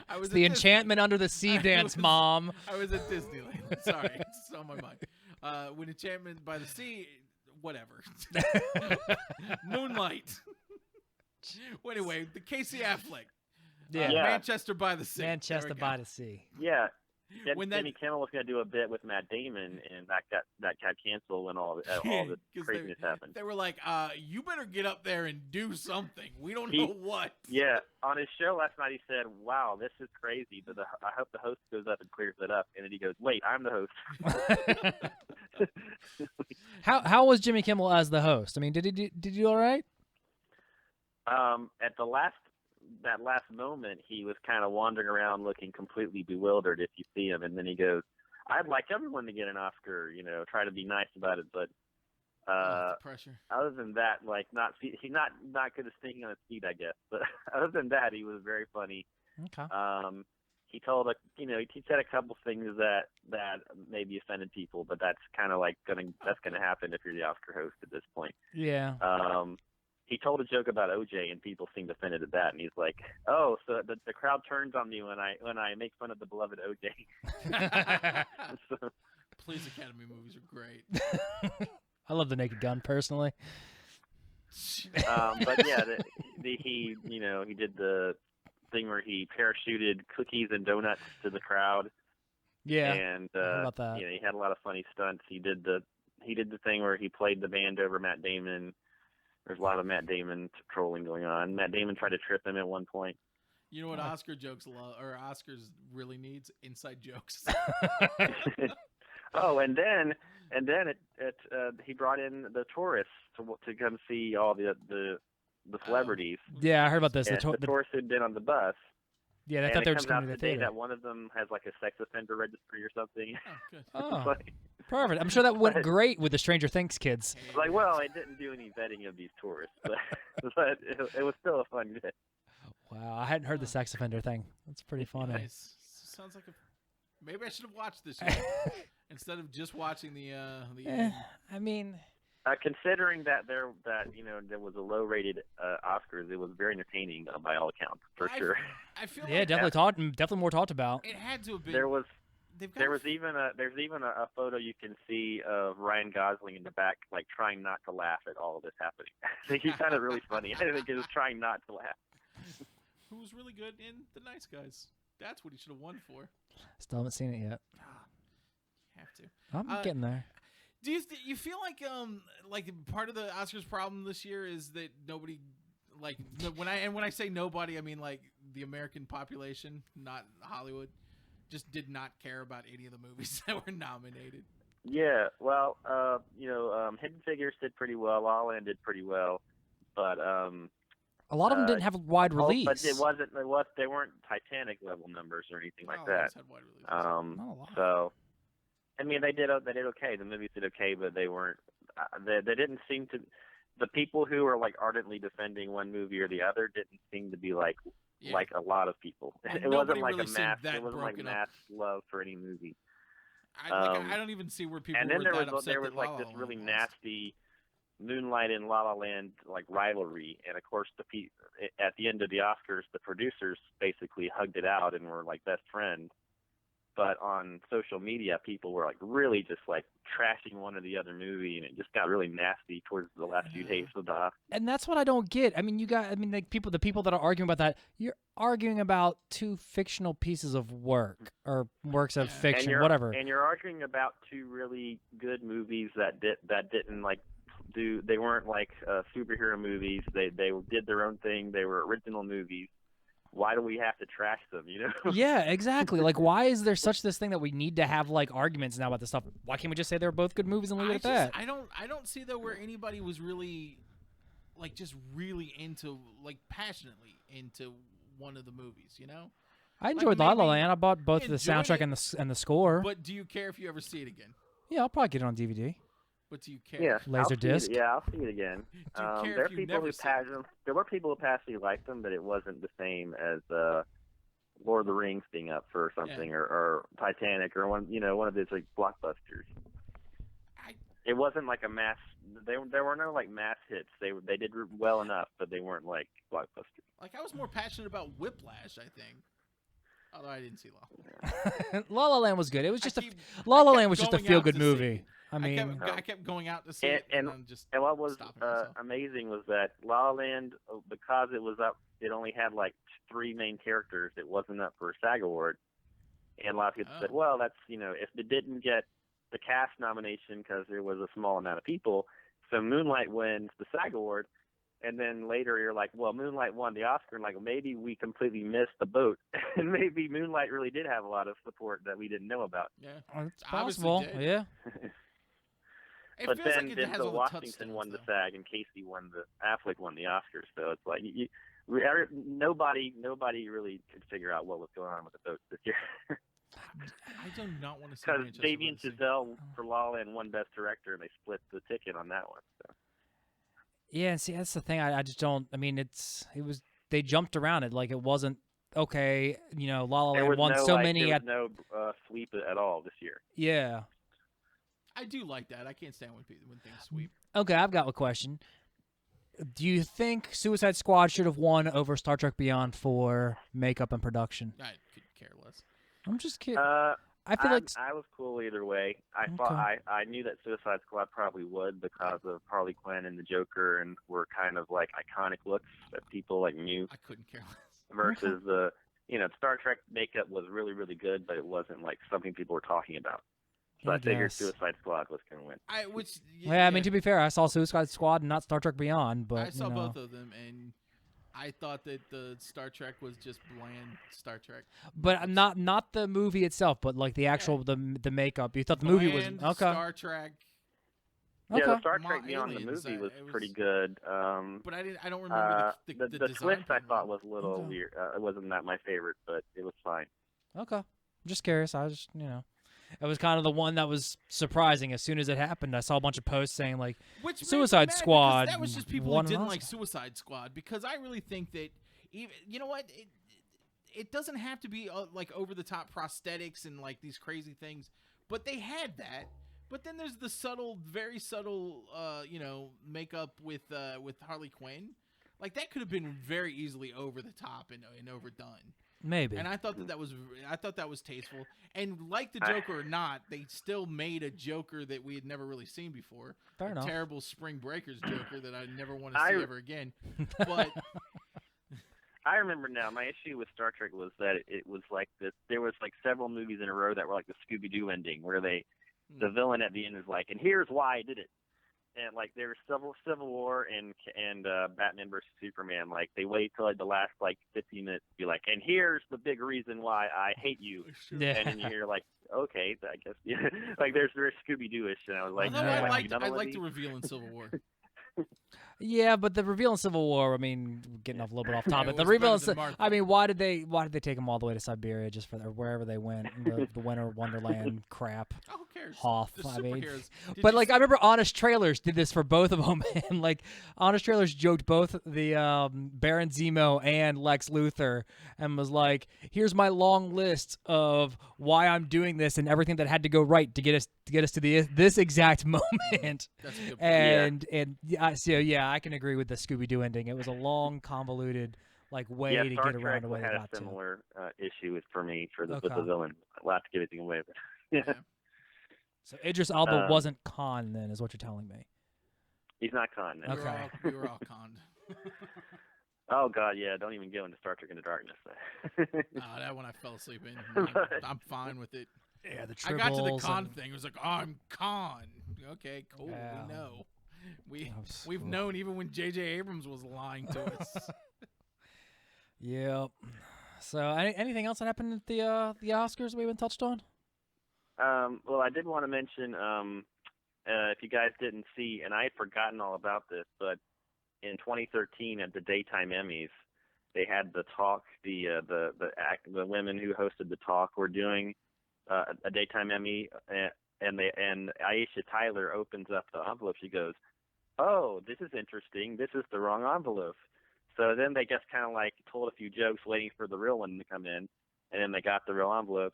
I was the at Enchantment Under the Sea dance, Mom. I was at Disneyland. Sorry, it's on my mind. When Enchantment by the Sea, whatever. Moonlight. Well, anyway, the Casey Affleck. Yeah. Manchester by the Sea. Manchester There we by go. the Sea. Yeah. When that- Jimmy Kimmel was going to do a bit with Matt Damon, and that got canceled when all the 'Cause craziness happened. They were like, you better get up there and do something. We don't know what. Yeah, on his show last night, he said, "Wow, this is crazy, but I hope the host goes up and clears it up." And then he goes, "Wait, I'm the host." How was Jimmy Kimmel as the host? I mean, did he do all right? At that last moment, he was kind of wandering around looking completely bewildered if you see him, and then he goes, "I'd like everyone to get an Oscar, try to be nice about it, but The pressure. other than that, like he's not good at thinking on his feet, I guess. But other than that, he was very funny. Okay. He told he said a couple things that maybe offended people, but that's kind of like that's gonna happen if you're the Oscar host at this point. Yeah. He told a joke about OJ, and people seemed offended at that. And he's like, "Oh, so the crowd turns on me when I make fun of the beloved OJ." So, Police Academy movies are great. I love The Naked Gun personally. but yeah, he did the thing where he parachuted cookies and donuts to the crowd. Yeah. And I heard about that. he had a lot of funny stunts. He did the thing where he played the band over Matt Damon. There's a lot of Matt Damon trolling going on. Matt Damon tried to trip him at one point. You know what Oscars really needs? Inside jokes. Oh, and then he brought in the tourists to come see all the celebrities. Yeah, I heard about this. And the tourists had been on the bus. Yeah, I and thought it they were comes just going out to the today theater. that one of them has like a sex offender registry or something. Oh, good. Oh, Like, perfect. I'm sure that went great with the Stranger Things kids. like, well, I didn't do any vetting of these tourists, but it was still a fun bit. Wow, I hadn't heard the sex offender thing. That's pretty funny. Nice. Sounds like maybe I should have watched this yet, instead of just watching the. I mean, Considering that there was a low-rated Oscars, it was very entertaining by all accounts, for sure. I feel yeah, like definitely more talked about. it had to have been. There's even even a photo you can see of Ryan Gosling in the back, like trying not to laugh at all of this happening. I think he found it really funny. I think he was trying not to laugh. who was really good in The Nice Guys. That's what he should have won for. Still haven't seen it yet. You have to. I'm getting there. Do you feel like part of the Oscars problem this year is that nobody, like, when I say nobody, I mean like the American population, not Hollywood, just did not care about any of the movies that were nominated. Yeah, well, Hidden Figures did pretty well. La La Land did pretty well, but a lot of them didn't have a wide release. But they weren't Titanic level numbers or anything like that. Had wide releases. Not a lot. So, I mean, they did okay. The movies did okay, but they weren't. They didn't seem to. The people who were like ardently defending one movie or the other didn't seem to be like a lot of people. It wasn't like really a mass. It wasn't like mass love for any movie. I don't even see where people. And then were there that was upset that like La La this Land really lost. nasty Moonlight and La La Land like rivalry, and of course at the end of the Oscars, the producers basically hugged it out and were like best friends. But on social media, people were like really just like trashing one or the other movie, and it just got really nasty towards the last few days of the Oscars. And that's what I don't get. I mean, like the people that are arguing about that, you're arguing about two fictional pieces of work or works of fiction, whatever. And you're arguing about two really good movies that didn't like they weren't like superhero movies. They did their own thing. They were original movies. Why do we have to trash them, you know? Yeah, exactly. Like, why is there such this thing that we need to have like arguments now about this stuff? Why can't we just say they're both good movies and leave it at that? I don't see though where anybody was really, like, just really into, like, passionately into one of the movies, you know? I enjoyed La La Land. I bought both the soundtrack and the score. But do you care if you ever see it again? Yeah, I'll probably get it on DVD. But do you care? Yeah, Laserdisc. I'll see it again. There were people who passionately liked them, but it wasn't the same as Lord of the Rings being up for something, or Titanic, or one of those like blockbusters. It wasn't like a mass. There were no like mass hits. They did well enough, but they weren't like blockbusters. Like, I was more passionate about Whiplash, I think. Although I didn't see La La Land was good. It was just La La Land was just a feel good movie. I mean, I kept going out to see it, and what was amazing was that La La Land, because it was up, it only had like 3 main characters. It wasn't up for a SAG award, and a lot of people said, "Well, that's if it didn't get the cast nomination because there was a small amount of people, so Moonlight wins the SAG award." And then later you're like, well, Moonlight won the Oscar, and like maybe we completely missed the boat, and maybe Moonlight really did have a lot of support that we didn't know about. Yeah, it's possible. Yeah. But then Denzel Washington won the SAG, and Affleck won the Oscar. So it's like nobody really could figure out what was going on with the boats this year. I do not want to see because Damien Chazelle for La La Land won Best Director, and they split the ticket on that one. So. Yeah, and see, that's the thing. I just don't. I mean, they jumped around it like it wasn't okay. La La Land won so many. There was no sweep at all this year. Yeah. I do like that. I can't stand when things sweep. Okay, I've got a question. Do you think Suicide Squad should have won over Star Trek Beyond for makeup and production? I could care less. I'm just kidding. I feel like I was cool either way. I knew that Suicide Squad probably would because of Harley Quinn and the Joker, and were kind of like iconic looks that people like knew. I couldn't care less. Versus the Star Trek makeup was really, really good, but it wasn't like something people were talking about. So I figured Suicide Squad was going to win. I mean, to be fair, I saw Suicide Squad and not Star Trek Beyond, but I saw both of them, and I thought that the Star Trek was just bland Star Trek. But not the movie itself, but like the actual the makeup. You thought the movie was okay. Star Trek. Yeah, the Star Trek Beyond the movie was pretty good. But I don't remember the twist. I thought was a little weird. It wasn't that my favorite, but it was fine. Okay, I'm just curious. I was it was kind of the one that was surprising. As soon as it happened, I saw a bunch of posts saying like Suicide Squad. That was just people who didn't like Suicide Squad, because I really think that even it doesn't have to be like over the top prosthetics and like these crazy things, but they had that. But then there's the very subtle makeup with Harley Quinn. Like that could have been very easily over the top and overdone. Maybe. And I thought that was tasteful. And like the Joker or not, they still made a Joker that we had never really seen before. Fair enough. Terrible Spring Breakers Joker that I never want to see ever again. But I remember now. My issue with Star Trek was that it was like this. There was like several movies in a row that were like the Scooby-Doo ending, where they the villain at the end is like, and here's why I did it. And like there's Civil War and Batman versus Superman, like they wait till like the last like 15 minutes to be like, and here's the big reason why I hate you. Yeah. And then you're like, okay, I guess yeah. Like there's very Scooby-Doo-ish, and I was like, Although Yeah. I liked the reveal in Civil War. Yeah, but the reveal in Civil War, I mean, getting off a little bit off topic. it The was reveal, better than Martha. I mean, why did they take them all the way to Siberia just for wherever they went, the Winter Wonderland crap? Oh, who cares? Hoth, The I mean. superheroes. Did But you like, I remember Honest Trailers did this for both of them, and like, Honest Trailers joked both the Baron Zemo and Lex Luthor, and was like, "Here's my long list of why I'm doing this and everything that had to go right to get us to this exact moment." That's a good point. And so yeah, I can agree with the Scooby-Doo ending. It was a long, convoluted like way yeah, to Star get Trek around the way they had got a to. similar issue for me with the Okay. villain. I'll have to give anything away, but yeah. So Idris Elba wasn't Khan, then, is what you're telling me. He's not Khan. No. Okay. We were all conned. Oh God, yeah. Don't even go into Star Trek Into Darkness. That one I fell asleep in. I'm fine with it. Yeah, the I got to the tribbles con and- thing. It was like, I'm con. Okay, cool. Yeah. We know. That's- We've known even when J.J. Abrams was lying to us. Yep. So anything else that happened at the Oscars we haven't touched on? Well, I did want to mention, if you guys didn't see, and I had forgotten all about this, but in 2013 at the Daytime Emmys, they had the talk. The women who hosted the talk were doing a Daytime Emmy, and Aisha Tyler opens up the envelope. She goes, "Oh, this is interesting. This is the wrong envelope." So then they just kind of like told a few jokes, waiting for the real one to come in, and then they got the real envelope.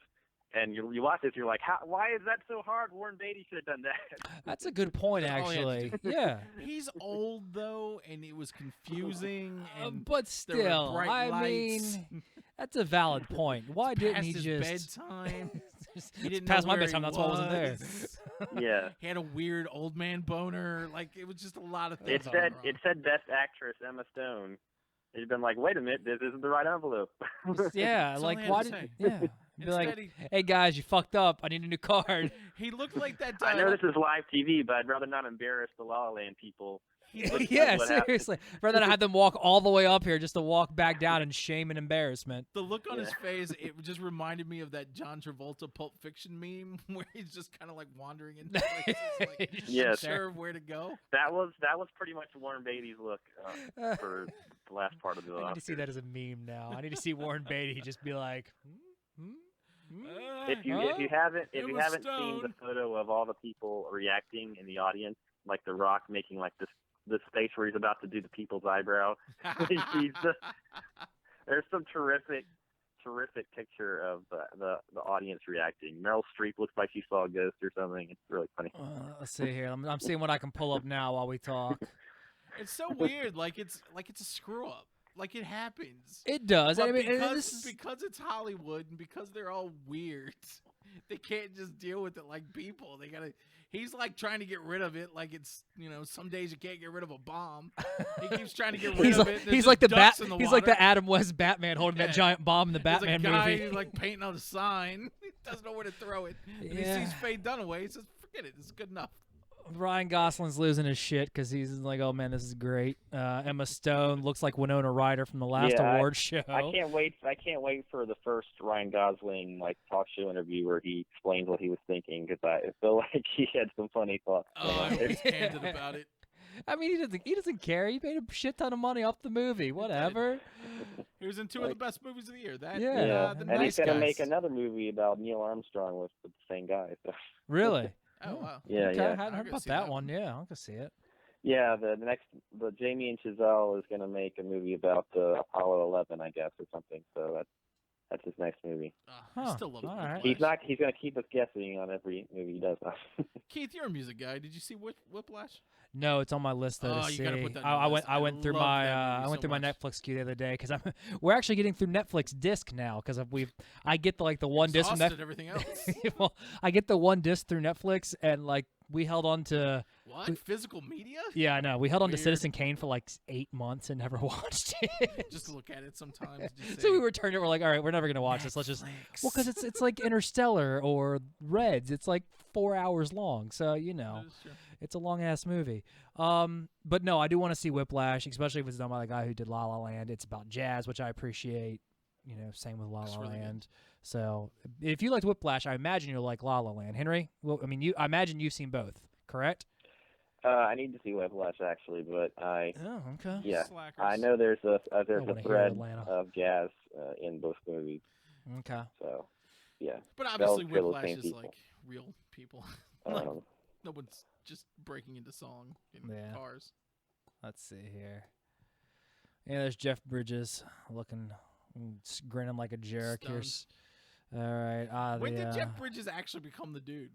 And you watch this, you're like, why is that so hard? Warren Beatty should have done that. That's a good point, That's all he had to actually. Yeah. He's old though, and it was confusing. And But there were still, bright I lights. mean, that's a valid point. Why didn't past he his just bedtime? Just- He didn't past know my where bedtime? he That's why I wasn't there. was. Yeah. He had a weird old man boner. Like it was just a lot of things. It said Best Actress Emma Stone. You've been like, wait a minute, this isn't the right envelope. Yeah, That's all like he had why to did? say. Yeah, be like, Instead, hey guys, you fucked up. I need a new card. he looked like that. I know this is live TV, but I'd rather not embarrass the La La Land people. That's Yeah, what happened. seriously. Rather than have them walk all the way up here just to walk back down in shame and embarrassment. The look on his face, it just reminded me of that John Travolta Pulp Fiction meme where he's just kind of like wandering into places, like Yes. unsure of where to go. That was pretty much Warren Beatty's look for the last part of the I need to see Oscars. that as a meme now. I need to see Warren Beatty just be like, If you haven't Emma seen the Stone. photo of all the people reacting in the audience, like The Rock making like this face where he's about to do the people's eyebrow, he's just, there's some terrific picture of the audience reacting. Meryl Streep looks like she saw a ghost or something. It's really funny. let's see here. I'm seeing what I can pull up now while we talk. It's so weird. Like it's a screw up. Like it happens. It does. But I mean, and because, this is, because it's Hollywood and because they're all weird, they can't just deal with it like people. They gotta. He's like trying to get rid of it. Like it's some days you can't get rid of a bomb. He keeps trying to get rid he's of like, it. There's he's just like the ducks in the he's like water. the Adam West Batman holding that Yeah. giant bomb in the There's Batman a guy movie. who's like painting on a sign. He doesn't know where to throw it. And he Yeah. sees Faye Dunaway. He says, "Forget it. It's good enough." Ryan Gosling's losing his shit because he's like, oh man, this is great. Emma Stone looks like Winona Ryder from the last Yeah, award show. I can't wait for the first Ryan Gosling talk show interview where he explains what he was thinking, because I feel like he had some funny thoughts. Oh, he's candid about it. I mean, he doesn't care. He made a shit ton of money off the movie. Whatever. He was in two of the best movies of the year. That, Yeah. the and Nice he's gonna Guys. make another movie about Neil Armstrong with the same guy. So. Really? Oh wow. Yeah, Okay, I yeah. hadn't I heard could about see that that. one. Yeah, I can see it. Yeah, the Jamie and Chazelle is going to make a movie about Apollo 11, I guess, or something. So that's his next movie. I Huh, still love all Whiplash. right. He's going to keep us guessing on every movie he does now. Keith, you're a music guy. Did you see Whiplash? No, it's on my list though Oh, to you see. gotta put that I on your went list. I went through love my that movie I went so through my much. Netflix queue the other day because we're actually getting through Netflix disc now because I get the one disc from Exhausted Netflix. everything else. Well, I get the one disc through Netflix, and like we held on to What? Physical media? Yeah, I know. We held on to Weird. Citizen Kane for like 8 months and never watched it. Just to look at it sometimes. Just So we say, returned it. We're like, all right, we're never gonna watch this. Let's just because it's like Interstellar or Reds. It's like 4 hours long. So That is true. it's a long ass movie. But no, I do want to see Whiplash, especially if it's done by the guy who did La La Land. It's about jazz, which I appreciate. Same with La It's La really good. Land. So if you liked Whiplash, I imagine you'll like La La Land. Henry, well, I imagine you've seen both, correct? I need to see Whiplash actually, but Oh, okay. yeah, Slackers. I know there's a wanna hear thread Atlanta. of jazz in both movies. Okay. So yeah, But obviously, kill the Whiplash same is people. like real people. Like, um, no one's just breaking into song in Yeah. cars. Let's see here. Yeah, there's Jeff Bridges looking, grinning like a jerk. Here's, all right. When did Jeff Bridges actually become the dude?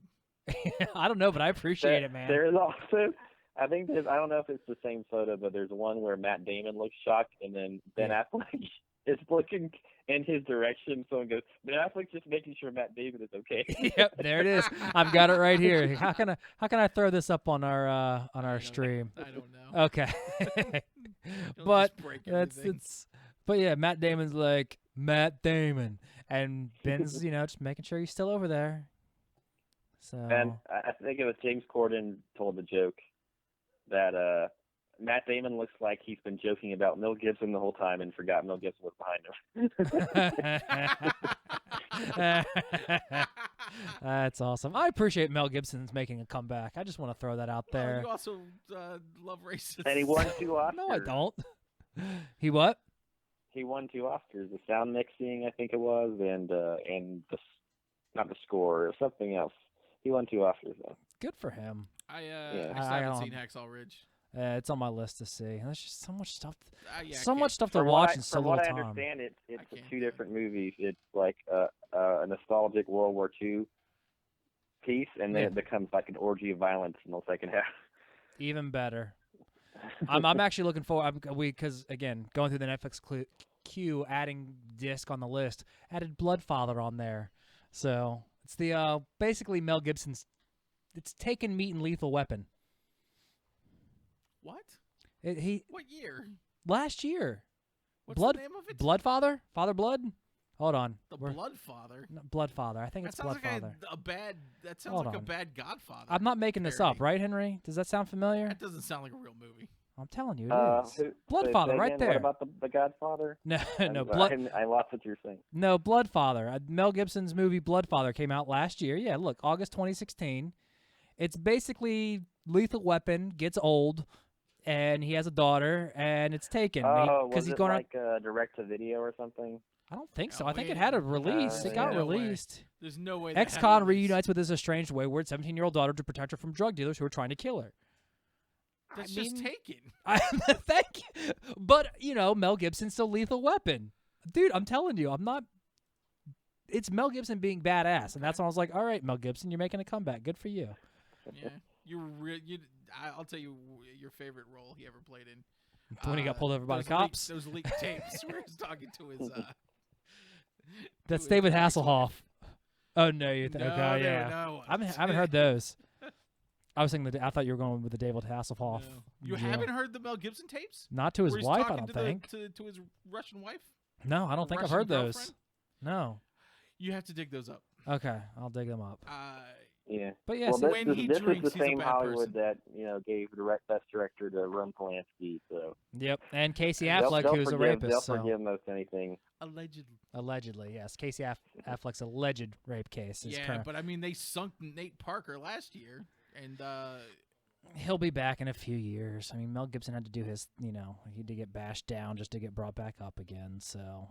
I don't know, but I appreciate it, man. There's also, I think I don't know if it's the same photo, but there's one where Matt Damon looks shocked, and then Ben Affleck is looking in his direction. Someone goes, Ben Affleck's just making sure Matt Damon is okay. Yep, there it is. I've got it right here. How can I throw this up on our stream? I don't know. Okay. Don't but just break that's everything. but yeah, Matt Damon's like Matt Damon, and Ben's just making sure he's still over there. So And I think it was James Corden told the joke that Matt Damon looks like he's been joking about Mel Gibson the whole time and forgot Mel Gibson was behind him. That's awesome. I appreciate Mel Gibson's making a comeback. I just want to throw that out Well, there. you also love racists. And he won 2 Oscars. No, I don't. He what? He won 2 Oscars: the sound mixing, I think it was, and not the score, or something else. He won 2 Oscars though. Good for him. I Yeah. still I haven't don't- seen Hacksaw Ridge. It's on my list to see. There's just so much stuff. Yeah, I So can't. much stuff to From watch what in so from little what I time. understand, it's I can't 2 do it. different movies. It's like a nostalgic World War II piece, and then Yeah. it becomes like an orgy of violence in the second half. Even better. I'm actually looking forward because again, going through the Netflix queue, adding disc on the list, added Bloodfather on there. So it's the basically Mel Gibson's. It's taken meat and Lethal Weapon. What? He What year? last year. What's Blood the name of it? Bloodfather? Father Blood? Hold on. The We're- Bloodfather. no, Bloodfather. I think That it's sounds like Bloodfather. a bad. That sounds Hold like a on. bad Godfather. I'm not making this parody. up, right, Henry? Does that sound familiar? That doesn't sound like a real movie. I'm telling you, it is. Say Bloodfather, right again, there. What about the Godfather? No, no, I lost what you're saying. No, Bloodfather. Mel Gibson's movie Bloodfather came out last year. Yeah, look, August 2016. It's basically Lethal Weapon gets old, and he has a daughter, and it's taken Oh, because was he's it going. like direct to video or something? I don't think so. Oh, I think it wait. had a release. It got no way. released. There's no way. that Ex-con happened. reunites with his estranged wayward 17-year-old daughter to protect her from drug dealers who are trying to kill her. That's I just mean- taken. Thank you. But, Mel Gibson's still Lethal Weapon. Dude, I'm telling you, I'm not. It's Mel Gibson being badass. And that's when I was like, all right, Mel Gibson, you're making a comeback. Good for you. Yeah, I'll tell you your favorite role he ever played in. When he got pulled over by the those cops. Those leaked tapes where he's talking to his. That's to David his Hasselhoff. Oh, no. No, Okay, yeah. no. I haven't heard those. I was thinking I thought you were going with the David Hasselhoff. No. You deal. haven't heard the Mel Gibson tapes? Not to his Where he's wife, I talking don't to think. to his Russian wife? No, I don't think I've Russian heard those. girlfriend? No. You have to dig those up. Okay, I'll dig them up. Yeah. But yeah, Well, see- when he this drinks, is the he's a same bad Hollywood person. that gave best director to Roman Polanski. So yep. And Casey They'll- Affleck, they'll who's a forgive, rapist. They'll So. forgive most anything. Allegedly. Allegedly, yes. Casey Affleck's alleged rape case is Yeah, current. but I mean, they sunk Nate Parker last year, and He'll be back in a few years. I mean, Mel Gibson had to do his, he had to get bashed down just to get brought back up again. So,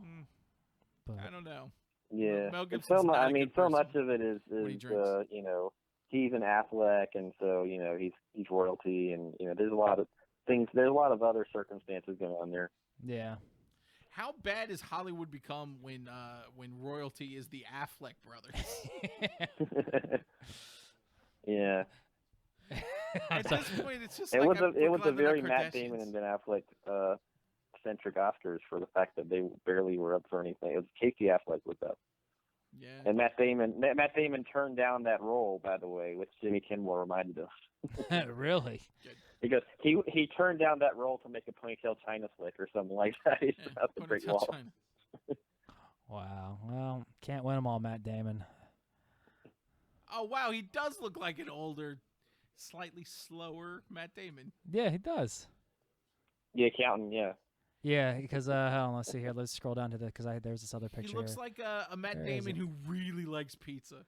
but I don't know. Yeah. Mel And Gibson's not a good so person much of it is when he drinks. he's an Affleck, and so he's royalty, and there's a lot of things. There's a lot of other circumstances going on there. yeah. How bad has Hollywood become when royalty is the Affleck brothers? Yeah. At this point, it's just It like was we're a glad they're very not Matt Damon Kardashians. and Ben Affleck centric Oscars for the fact that they barely were up for anything. It was Casey Affleck was up, Yeah. and Matt Damon turned down that role, by the way, which Jimmy Kimmel reminded us. Really? Because he turned down that role to make a Ponytail China flick or something like that. He's about the Great Wall. Wow. Well, can't win them all, Matt Damon. Oh, wow. He does look like an older, slightly slower Matt Damon. Yeah, he does. The accountant, yeah. Yeah, because hold on, let's see here. Let's scroll down to the because there's this other picture. He looks here. like a Matt Where is Damon it? who really likes pizza.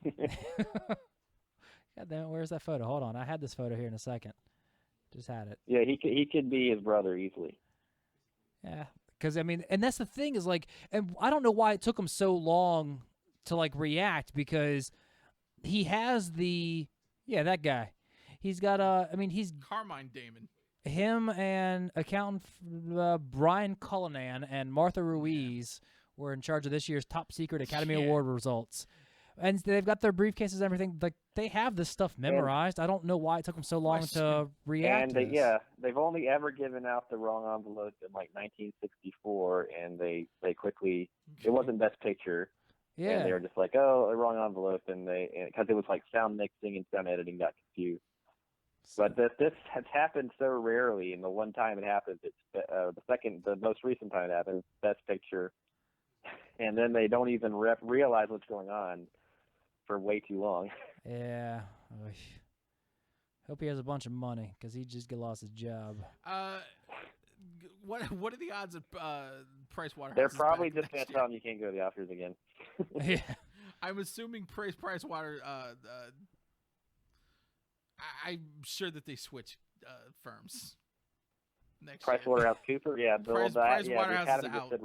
God damn it, where's that photo? Hold on, I had this photo here in a second. Just had it. Yeah, he could be his brother easily. Yeah, because I mean, and that's the thing is like, and I don't know why it took him so long to like react because he has that guy. He's got I mean, he's Carmine Damon. him and accountant Brian Cullinan and Martha Ruiz were in charge of this year's top secret Academy Award results. And they've got their briefcases and everything. Like they have this stuff memorized. I don't know why it took them so long to react. And they've only ever given out the wrong envelope in like 1964, and they quickly it wasn't Best Picture. Yeah. And they were just like, oh, a wrong envelope, and because it was like sound mixing and sound editing got confused. But this has happened so rarely, and the one time it happens, it's the most recent time it happened, Best Picture, and then they don't even realize what's going on for way too long. Yeah. Oy. Hope he has a bunch of money because he just lost his job. What are the odds of Price Waterhouse? They're probably just going to tell him you can't go to the Oscars again. Yeah. I'm assuming Price Water. I'm sure that they switch firms next Price year. Waterhouse Cooper, yeah, Bill. Price The Waterhouse Academy is just out. said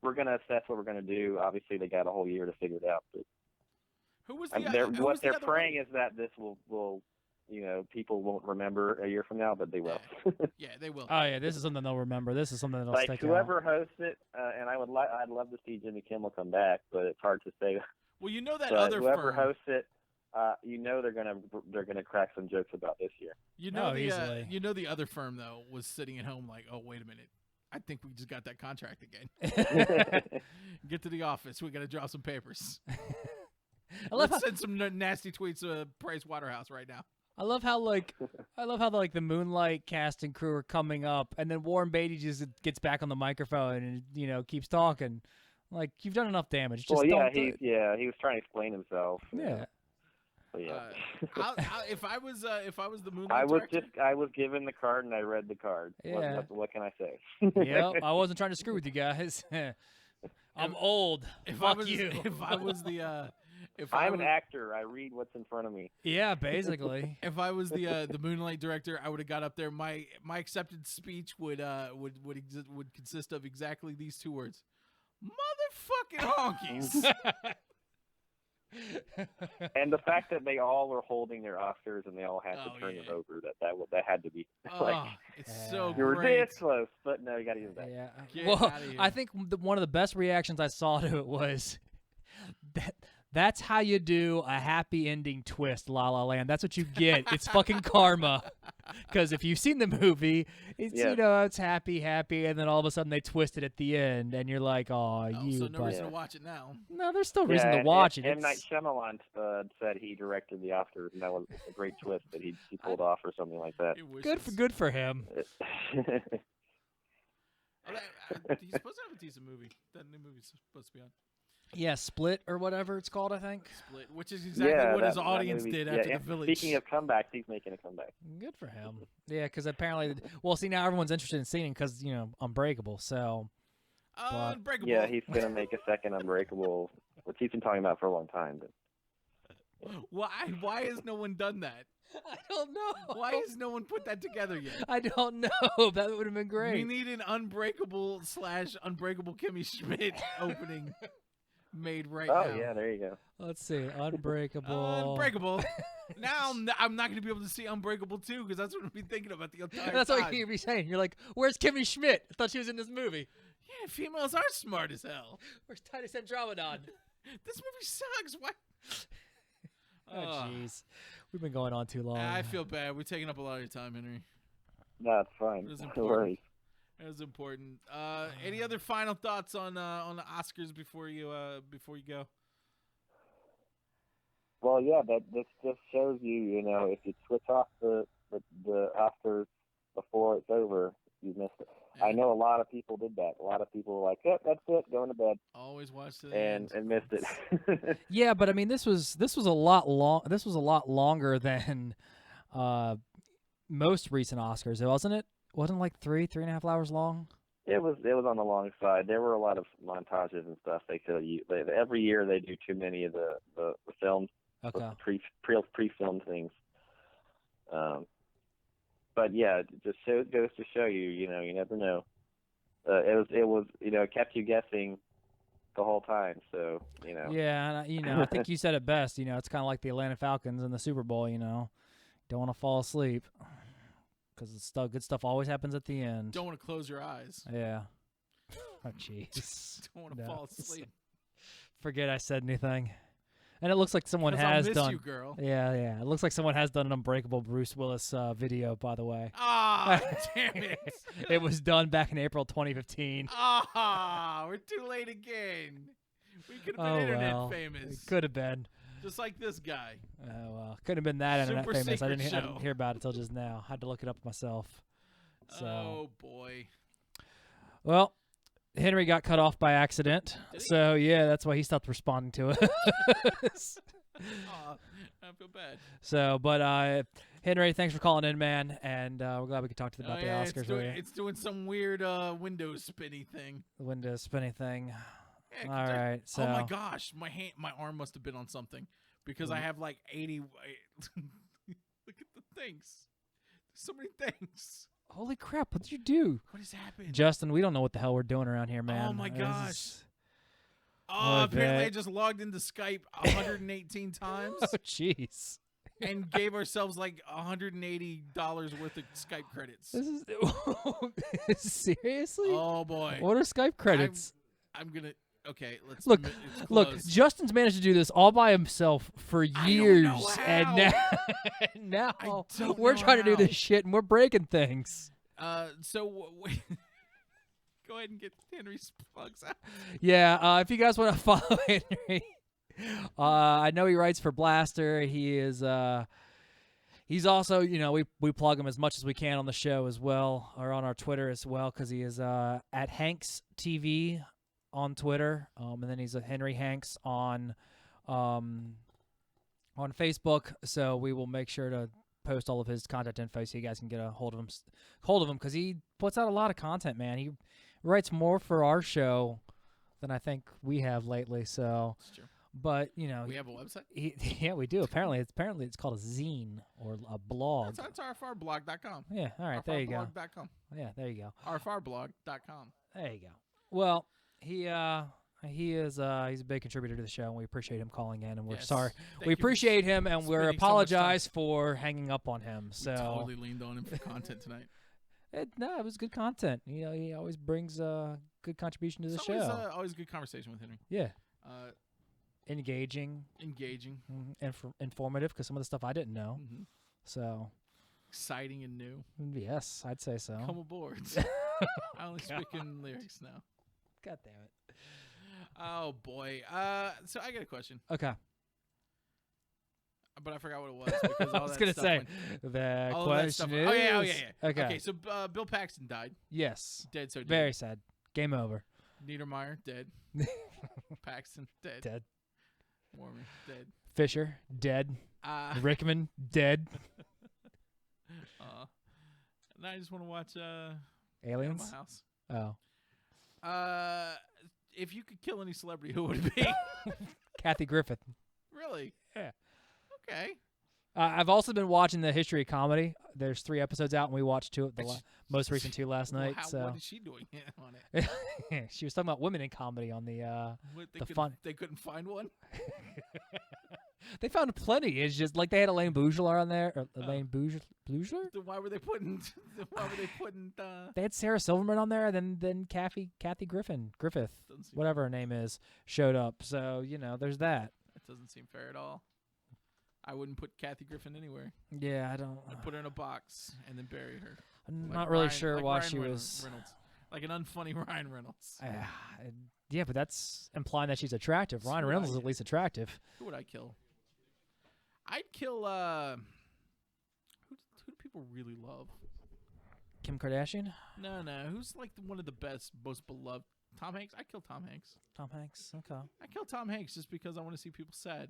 we're going to assess what we're going to do. Obviously, they got a whole year to figure it out. But Who was the what they're other praying one? is that this will people won't remember a year from now, but they will. Yeah, they will. Oh yeah, this is something they'll remember. This is something that'll Like stick whoever hosts it, and I'd love to see Jimmy Kimmel come back, but it's hard to say. Well, you know that But other whoever firm. hosts it, they're gonna crack some jokes about this year. You know easily. you know the other firm though was sitting at home like, oh wait a minute, I think we just got that contract again. Get to the office. We got to draw some papers. I love Let's send some nasty tweets to Price Waterhouse right now. I love how the Moonlight cast and crew are coming up, and then Warren Beatty just gets back on the microphone and keeps talking. Like you've done enough damage. Just Well, don't do it. he was trying to explain himself. Yeah. But yeah. If I was the Moonlight director, I was given the card and I read the card. Yeah. What can I say? Yep. I wasn't trying to screw with you guys. I'm old. Fuck you. If I was the I'm an actor. I read what's in front of me. Yeah, basically. If I was the Moonlight director, I would have got up there. My acceptance speech would consist of exactly these two words: motherfucking honkies. And the fact that they all were holding their Oscars and they all had to turn it over, that had to be it's so you were great. this close, but no, you got to use that. Yeah. Get Well, outta here. I think one of the best reactions I saw to it was that's how you do a happy ending twist, La La Land. That's what you get. It's fucking karma. Because if you've seen the movie, it's it's happy, and then all of a sudden they twist it at the end, and you're like, oh, you. So no reason to watch it now. No, there's still reason to watch it. M. Night Shyamalan said he directed the Oscars, and that was a great twist that he pulled off, or something like that. Good for him. He's supposed to have a decent movie. That new movie's supposed to be on. Yeah, Split or whatever it's called, I think. Split, which is exactly what his that audience movie. did after and The Village. Speaking of comebacks, he's making a comeback. Good for him. Yeah, because apparently, well, see, now everyone's interested in seeing because Unbreakable. So. Unbreakable. Yeah, he's gonna make a second Unbreakable, which he's been talking about for a long time. But Why has no one done that? I don't know. Why has no one put that together yet? I don't know. That would have been great. We need an Unbreakable / Unbreakable Kimmy Schmidt opening made right now. Oh yeah, there you go. Let's see, Unbreakable. Unbreakable. Now I'm not going to be able to see Unbreakable 2 because that's what I've been thinking about the entire That's time. what you'd be saying. You're like, where's Kimmy Schmidt? I thought she was in this movie. Yeah, females are smart as hell. Where's Titus Andromedon? This movie sucks. Why? Oh, jeez. We've been going on too long. I feel bad. We're taking up a lot of your time, Henry. No, it's fine. It was No important. worries. It was important. Any other final thoughts on the Oscars before you go? Well, yeah, this just shows you, you know, if you switch off the Oscars before it's over, you missed it. Yeah. I know a lot of people did that. A lot of people were like, "Yep, that's it, going to bed," Always watch the and missed it. Yeah, but I mean, this was a lot long. This was a lot longer than most recent Oscars, wasn't it? Wasn't it like 3.5 hours long? It was on the long side. There were a lot of montages and stuff. They could every year they do too many of the films, Okay. pre-filmed things. But yeah, it just goes to show you, you know, you never know. It was you know, it kept you guessing the whole time. So you know. Yeah, and, you know, I think you said it best. You know, it's kind of like the Atlanta Falcons in the Super Bowl. You know, don't want to fall asleep because good stuff always happens at the end. Don't want to close your eyes. Yeah. Oh, jeez. Don't want to fall asleep. Forget I said anything. And it looks like someone 'Cause has I'll miss done. you, girl. Yeah. It looks like someone has done an Unbreakable Bruce Willis video, by the way. Ah, damn it. It was done back in April 2015. Ah, we're too late again. We could have been internet famous. It could have been. Just like this guy. Oh, well. Could have been that internet Super famous. I secret didn't show. hear about it until just now. Had to look it up myself. So. Oh, boy. Well, Henry got cut off by accident. Did he? So, yeah, that's why he stopped responding to it. Aw, I feel bad. So, but Henry, thanks for calling in, man. And we're glad we could talk to you about Oh, the yeah, Oscars. it's doing some weird Windows spinny thing. The Windows spinning thing. Yeah, All right. So, Oh my gosh, my arm must have been on something because I have like 80. Look at the things. There's so many things. holy crap, what did you do? What has happened? Justin, we don't know what the hell we're doing around here, man. Oh my This gosh. is- Oh, apparently I bet. just logged into Skype 118 times Oh, jeez. and gave ourselves like $180 worth of Skype credits. This is seriously? Oh boy. What are Skype credits? I'm gonna. Okay, let's Look, it's Look, closed. Justin's managed to do this all by himself for don't years, know and how. now don't we're know trying to do how. this shit and we're breaking things. So go ahead and get Henry's plugs out. Yeah, if you guys want to follow Henry, I know he writes for Blaster. He is he's also, you know, we plug him as much as we can on the show as well, or on our Twitter as well, because he is at Hanks TV on Twitter, and then he's Henry Hanks on Facebook. So we will make sure to post all of his contact info so you guys can get a hold of him because he puts out a lot of content, man. He writes more for our show than I think we have lately. So, That's true. but you know, We have a website. yeah, we do. Apparently it's called a zine or a blog. That's rfrblog.com. Yeah. All right. There you go. rfrblog.com. Yeah. There you go. rfrblog.com. There you go. Well, he is he's a big contributor to the show, and we appreciate him calling in. And we're Yes. sorry. Thank We you for appreciate him, and we spending so much apologize for hanging up on him. We So totally leaned on him for content tonight. it was good content. You know, he always brings good contribution to the It's show. always a good conversation with Henry. Yeah, Uh, engaging, engaging, informative, because some of the stuff I didn't know. hmm So exciting and new. yes, I'd say so. Come aboard. I only speak in lyrics now. God damn it. Oh boy. So I got a question, Okay. but I forgot what it was because all I was that gonna stuff say went- the all of that stuff question went- is. Oh yeah. Okay. So Bill Paxton died. Yes. Dead. So dead. Very sad. Game over. Niedermeyer dead. Paxton dead. Dead. Mormon dead. Fisher dead. Rickman dead. And I just want to watch Aliens. Animal House. Oh. If you could kill any celebrity, who would it be? Kathy Griffin. Really? Yeah. Okay. I've also been watching the History of Comedy. There's 3 episodes out, and we watched 2 of the most recent 2 last Well, night. what is she doing on it? She was talking about women in comedy on the. What, The fun- They couldn't find one. They found plenty. It's just like they had Elaine Bougler on there. Or Elaine Bougler? Then why were they putting? They had Sarah Silverman on there, and then Kathy Griffith, Doesn't seem, whatever her name is, showed up. So you know, there's that. That doesn't seem fair at all. I wouldn't put Kathy Griffin anywhere. Yeah, I don't. I'd put her in a box and then bury her. I'm Like not really Ryan- sure like why Ryan she Reynolds, was. like an unfunny Ryan Reynolds. Yeah, but that's implying that she's attractive. So Ryan would Reynolds I. is at least attractive. Who would I kill? I'd kill who do people really love? Kim Kardashian? No, who's like one of the best, most beloved? Tom Hanks. I kill Tom Hanks. Tom Hanks. Okay. I kill Tom Hanks just because I want to see people sad.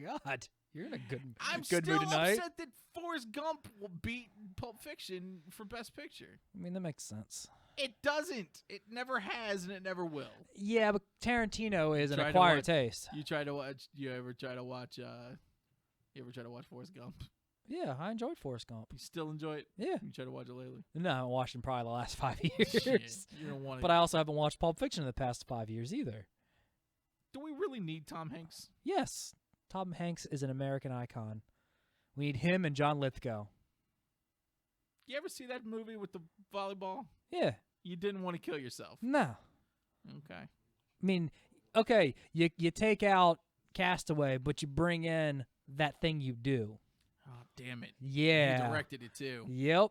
God, you're in a good I'm good still mood tonight. upset that Forrest Gump will beat Pulp Fiction for Best Picture. I mean, that makes sense. It doesn't. It never has, and it never will. Yeah, but Tarantino is an Try to acquired watch- taste. You ever try to watch Forrest Gump? Yeah, I enjoyed Forrest Gump. You still enjoy it? Yeah. You try to watch it lately? No, I haven't watched him probably the last 5 years. Shit, you don't want to. But I also haven't watched Pulp Fiction in the past 5 years either. Do we really need Tom Hanks? Yes, Tom Hanks is an American icon. We need him and John Lithgow. You ever see that movie with the volleyball? Yeah. You didn't want to kill yourself. No. Okay. I mean, okay, you take out Castaway, but you bring in That Thing You Do. Oh, damn it. Yeah. You directed it too. Yep.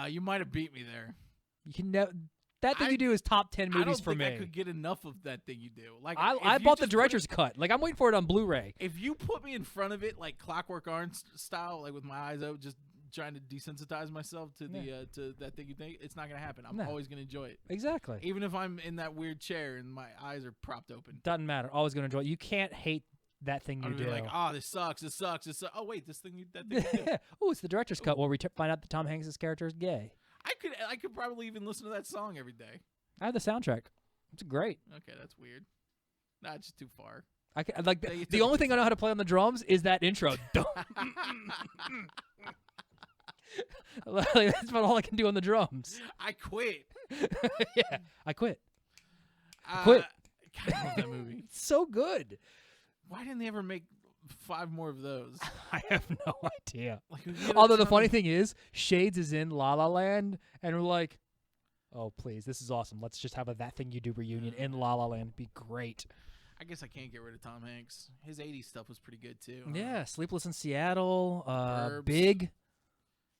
You might have beat me there. You can That Thing You Do is top 10 movies I don't for think me. I could get enough of That Thing You Do. Like I if you bought the just put director's cut. Like, I'm waiting for it on Blu-ray. If you put me in front of it like Clockwork Orange style, like with my eyes out, just trying to desensitize myself to the to That Thing You think, it's not gonna happen. I'm No. always gonna enjoy it, Exactly. even if I'm in that weird chair and my eyes are propped open. Doesn't matter. Always going to enjoy it. You can't hate That Thing You I'm Do. gonna be like, oh, this sucks. This sucks. Oh wait, that thing you do. Oh, it's the director's cut where we find out that Tom Hanks' character is gay. I could probably even listen to that song every day. I have the soundtrack. It's great. Okay, that's weird. Nah, it's just too far. I can, like Yeah, you the took only it thing I know how to play on the drums is that intro. Like, that's about all I can do on the drums. I quit. Yeah, I quit. Quit. God, I love that movie. It's so good. Why didn't they ever make 5 more of those? I have no idea. Like, we get a Although the ton funny of- thing is, Shades is in La La Land, and we're like, oh, please, this is awesome. Let's just have a That Thing You Do reunion in La La Land. It'd be great. I guess I can't get rid of Tom Hanks. His 80s stuff was pretty good too. Yeah, Sleepless in Seattle, Burbs. Big,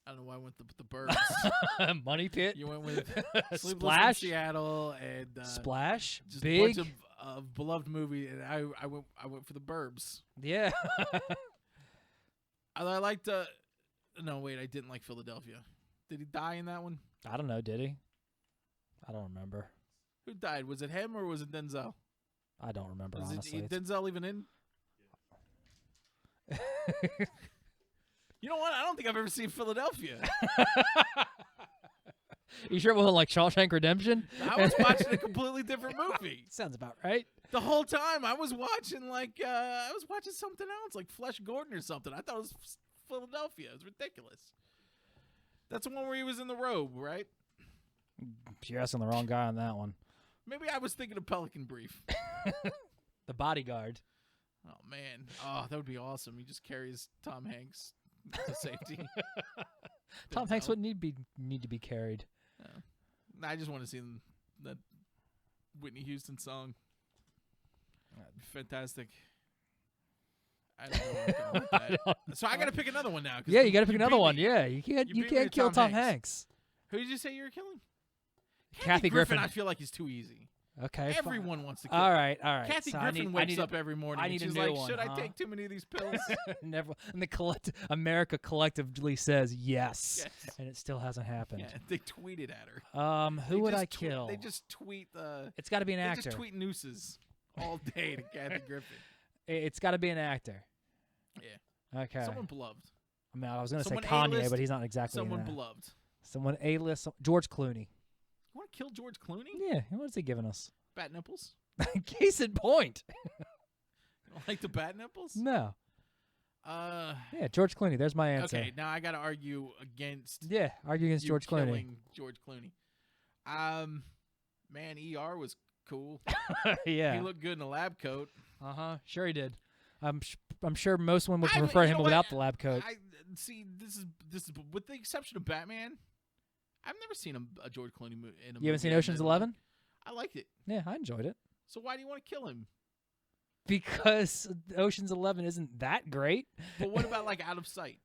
I don't know why I went with the Burbs. Money Pit, You went with Sleepless in Splash, Seattle and Splash, just Big. a bunch of beloved movie, and I went for the Burbs. Yeah. I liked. No, wait, I didn't like Philadelphia. Did he die in that one? I don't know, did he? I don't remember. Who died? Was it him or was it Denzel? I don't remember, Was honestly. it Denzel even in? You know what? I don't think I've ever seen Philadelphia. You sure it wasn't like Shawshank Redemption? I was watching a completely different movie. Sounds about right. The whole time I was watching something else, like Flesh Gordon or something. I thought it was Philadelphia. It was ridiculous. That's the one where he was in the robe, right? You're asking the wrong guy on that one. Maybe I was thinking of Pelican Brief. The Bodyguard. Oh man, that would be awesome. He just carries Tom Hanks to safety. Tom Denzel. Hanks wouldn't need to be carried. I just want to see that Whitney Houston song. That'd be fantastic. I don't know where I'm going with that. So I got to pick another one now. 'cause Yeah, you got to pick beat another one. me. Yeah, you can't You beat me can't to kill Tom Tom Hanks. Hanks. Who did you say you were killing? Kathy Griffin. I feel like he's too easy. Okay. Everyone wants to kill. All right. Kathy So Griffin I wakes need up every morning. I and need a she's new like, one, should huh? I take too many of these pills? Never. And the America collectively says yes, Yes. and it still hasn't happened. Yeah, they tweeted at her. Who They would just I kill? They just tweet It's got to be an they actor. just tweet nooses all day to Kathy Griffin. It's got to be an actor. Yeah. Okay. Someone beloved. I mean, I was gonna say someone Kanye, A-list, but he's not exactly. Someone in that. beloved. Someone A-list. George Clooney. You want to kill George Clooney? Yeah. What's he giving us? Bat nipples? Case in point. You don't like the bat nipples? No. Uh. Yeah, George Clooney. There's my answer. Okay, now I got to argue against Yeah, argue against you George Clooney. killing George Clooney. Man, ER was cool. Yeah. He looked good in a lab coat. Sure he did. I'm sure most women would I mean, prefer you him know without what? the lab coat. I see. This is with the exception of Batman. I've never seen a George Clooney movie. You haven't seen Ocean's 11? I liked it. Yeah, I enjoyed it. So why do you want to kill him? Because Ocean's 11 isn't that great. But what about like Out of Sight?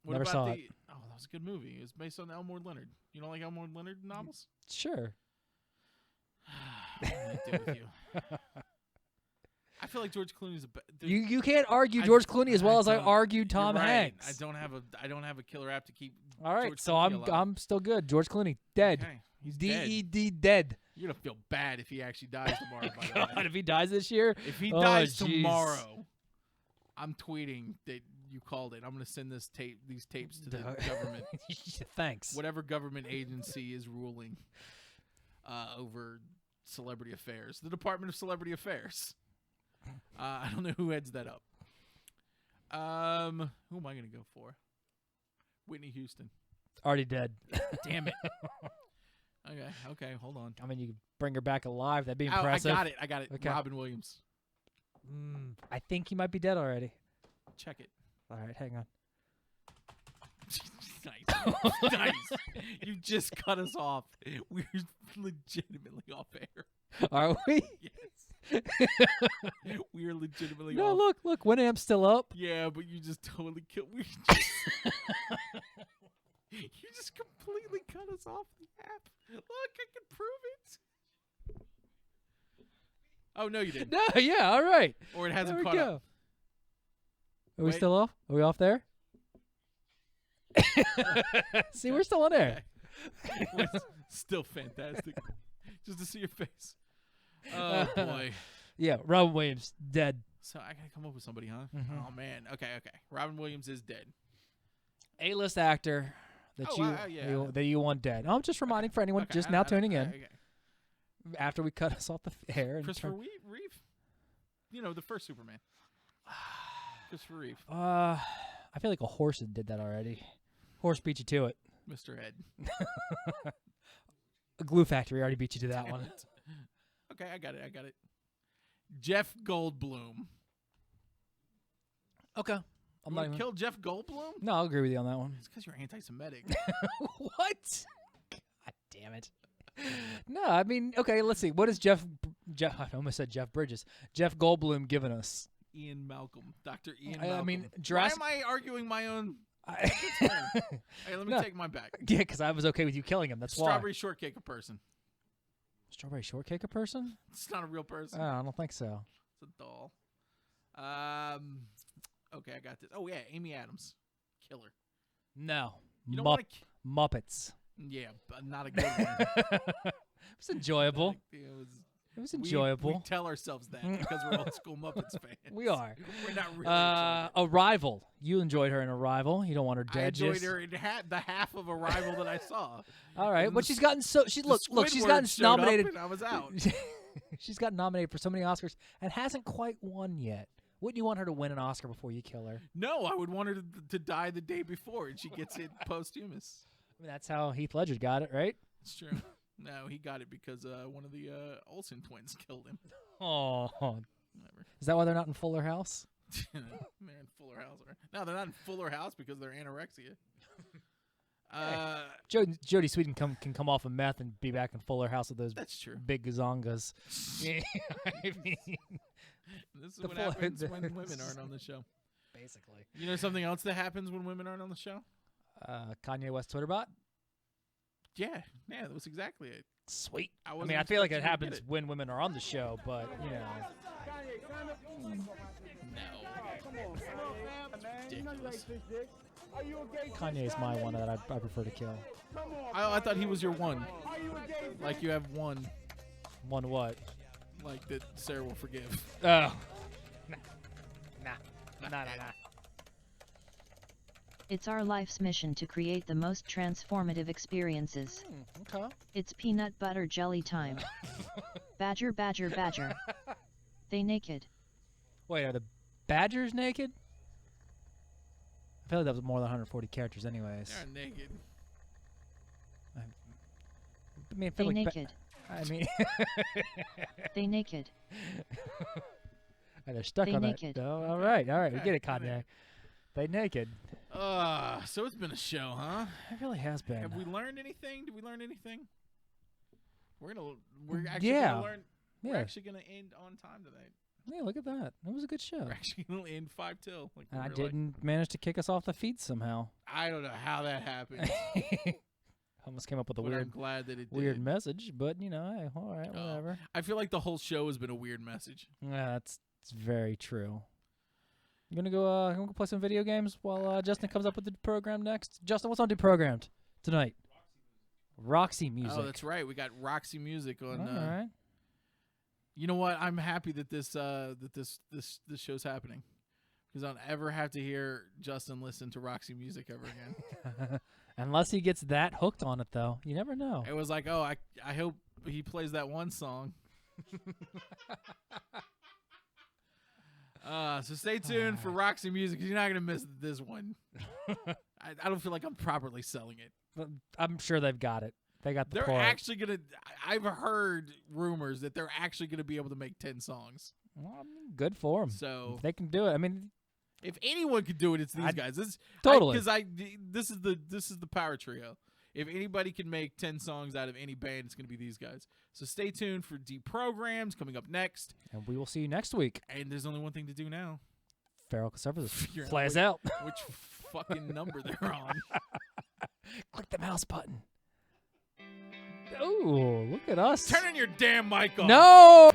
What Never about saw the? it. Oh, that was a good movie. It was based on Elmore Leonard. You don't like Elmore Leonard novels? Sure. What do I do with you? I feel like George Clooney's a. You can't argue George Clooney as well as I argued Tom Hanks. I don't have a killer app to keep. All right, George so Clooney I'm alive. still good. George Clooney dead. Okay, he's D-E-D dead. You're gonna feel bad if he actually dies tomorrow. By the God, way. if he dies this year, If he oh, dies jeez. tomorrow, I'm tweeting that you called it. I'm gonna send these tapes to the government. Thanks. Whatever government agency is ruling over celebrity affairs, the Department of Celebrity Affairs. I don't know who heads that up. Who am I gonna go for? Whitney Houston. Already dead. Damn it. Okay, hold on. I mean, you could bring her back alive. That'd be Oh, impressive. I got it. Okay. Robin Williams. I think he might be dead already. Check it. All right, hang on. Nice. Nice. You just cut us off. We're legitimately off air. Are we? Yes. We are legitimately No, off. look. Winamp's still up. Yeah, but you just totally killed me. You just completely cut us off the app. Look, I can prove it. Oh, no, you didn't. No, yeah, all right. Or it There hasn't we caught go. up. Are we Wait. still off? Are we off there? See, we're still on air. It was still fantastic. Just to see your face. Oh, boy. Yeah, Robin Williams dead. So I gotta come up with somebody, huh? Mhm. Oh, man. Okay. Robin Williams is dead. A-list actor that that you want dead. I'm just reminding for anyone Okay, just I- now I- tuning in. okay. After we cut us off the air. And Christopher turn- Reeve? You know, the first Superman. Christopher Reeve. I feel like a horse did that already. Horse beat you to it. Mr. Ed. A Glue Factory already beat you to that Damn one. it. Okay, I got it. Jeff Goldblum. Okay. I'm You not want even. to kill Jeff Goldblum? No, I'll agree with you on that one. It's because you're anti-Semitic. What? God damn it. No, I mean, okay, let's see. What is Jeff I almost said Jeff Bridges. Jeff Goldblum giving us? Ian Malcolm. Dr. Ian I Malcolm. mean, Why Jurassic. am I arguing my own? Hey, Hey, let me No. take mine back. yeah, because I was okay with you killing him. That's Strawberry why. shortcake a person. Strawberry shortcake a person? It's not a real person. I don't think so. It's a doll. Okay, I got this. Oh yeah, Amy Adams, killer. No. You don't want to? Muppets. Yeah, but not a good one. It was enjoyable. It was enjoyable. We tell ourselves that because we're old school Muppets fans. We are. We're not really. enjoying it. Arrival. You enjoyed her in Arrival. You don't want her I dead. enjoyed just- her in the half of Arrival that I saw. All right, And but the she's s- gotten so she The look she's Squidward gotten showed up nominated. and I was out. She's gotten nominated for so many Oscars and hasn't quite won yet. Wouldn't you want her to win an Oscar before you kill her? No, I would want her to die the day before, and she gets it posthumous. I mean, that's how Heath Ledger got it, right? It's true. No, he got it because one of the Olsen twins killed him. Oh, Whatever. is that why they're not in Fuller House? Man, Fuller House. No, they're not in Fuller House because they're anorexia. Jodie Sweetin can come off of meth and be back in Fuller House with those That's true. big gazongas. I mean, This is The what Fuller- happens when women aren't on the show. basically. You know something else that happens when women aren't on the show? Kanye West Twitter bot. Yeah, that was exactly it. Sweet. I wasn't mean, I feel like it expecting you to happens get when women are on the show, but you know. No. Ridiculous. Kanye is my one that I prefer to kill. I thought he was your one. Like you have one, One what? like that Sarah will forgive. Oh. Nah. It's our life's mission to create the most transformative experiences. Okay. It's peanut butter jelly time. Badger, badger, badger. They naked. Wait, are the Badgers naked? I feel like that was more than 140 characters anyways. They're naked. I mean, I They feel like naked. I mean, They naked. they're stuck They on naked. that. Oh, all right. We Okay, get it, I'm Kanye. in. They naked. So it's been a show, huh? It really has been. Have we learned anything? Did we learn anything? We're actually Yeah. gonna learn. We're Yeah. actually gonna end on time tonight. Yeah, look at that. It was a good show. We're actually gonna end 5 till. Like And I we're like- didn't manage to kick us off the feet somehow. I don't know how that happened. Almost came up with a but I'm weird glad that it weird did. message, but you know, hey, all right, Oh. whatever. I feel like the whole show has been a weird message. Yeah, that's It's very true. You gonna go play some video games while Justin comes up with the program next? Justin, what's on deprogrammed tonight? Roxy music. Oh, that's right. We got Roxy music on. All right. You know what? I'm happy that this show's happening because I don't ever have to hear Justin listen to Roxy music ever again. Unless he gets that hooked on it, though. You never know. It was like, oh, I hope he plays that one song. So stay tuned for Roxy music because you're not gonna miss this one. I don't feel like I'm properly selling it. But I'm sure they've got it. They got the They're point. actually gonna. I've heard rumors that they're actually gonna be able to make 10 songs. Well, I mean, good for them. So If they can do it. I mean, if anyone could do it, it's these guys. Totally. Because this is the power trio. If anybody can make 10 songs out of any band, it's gonna be these guys. So stay tuned for Deprogrammed coming up next. and we will see you next week. And there's only one thing to do now. Feral Conservatives. Figure out Play us out. Which fucking number they're on. Click the mouse button. Oh, look at us. Turn on your damn mic off. No!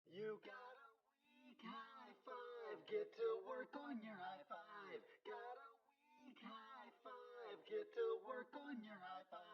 You got a weak high five, get to work on your high five. Got a weak high five, get to work on your high five.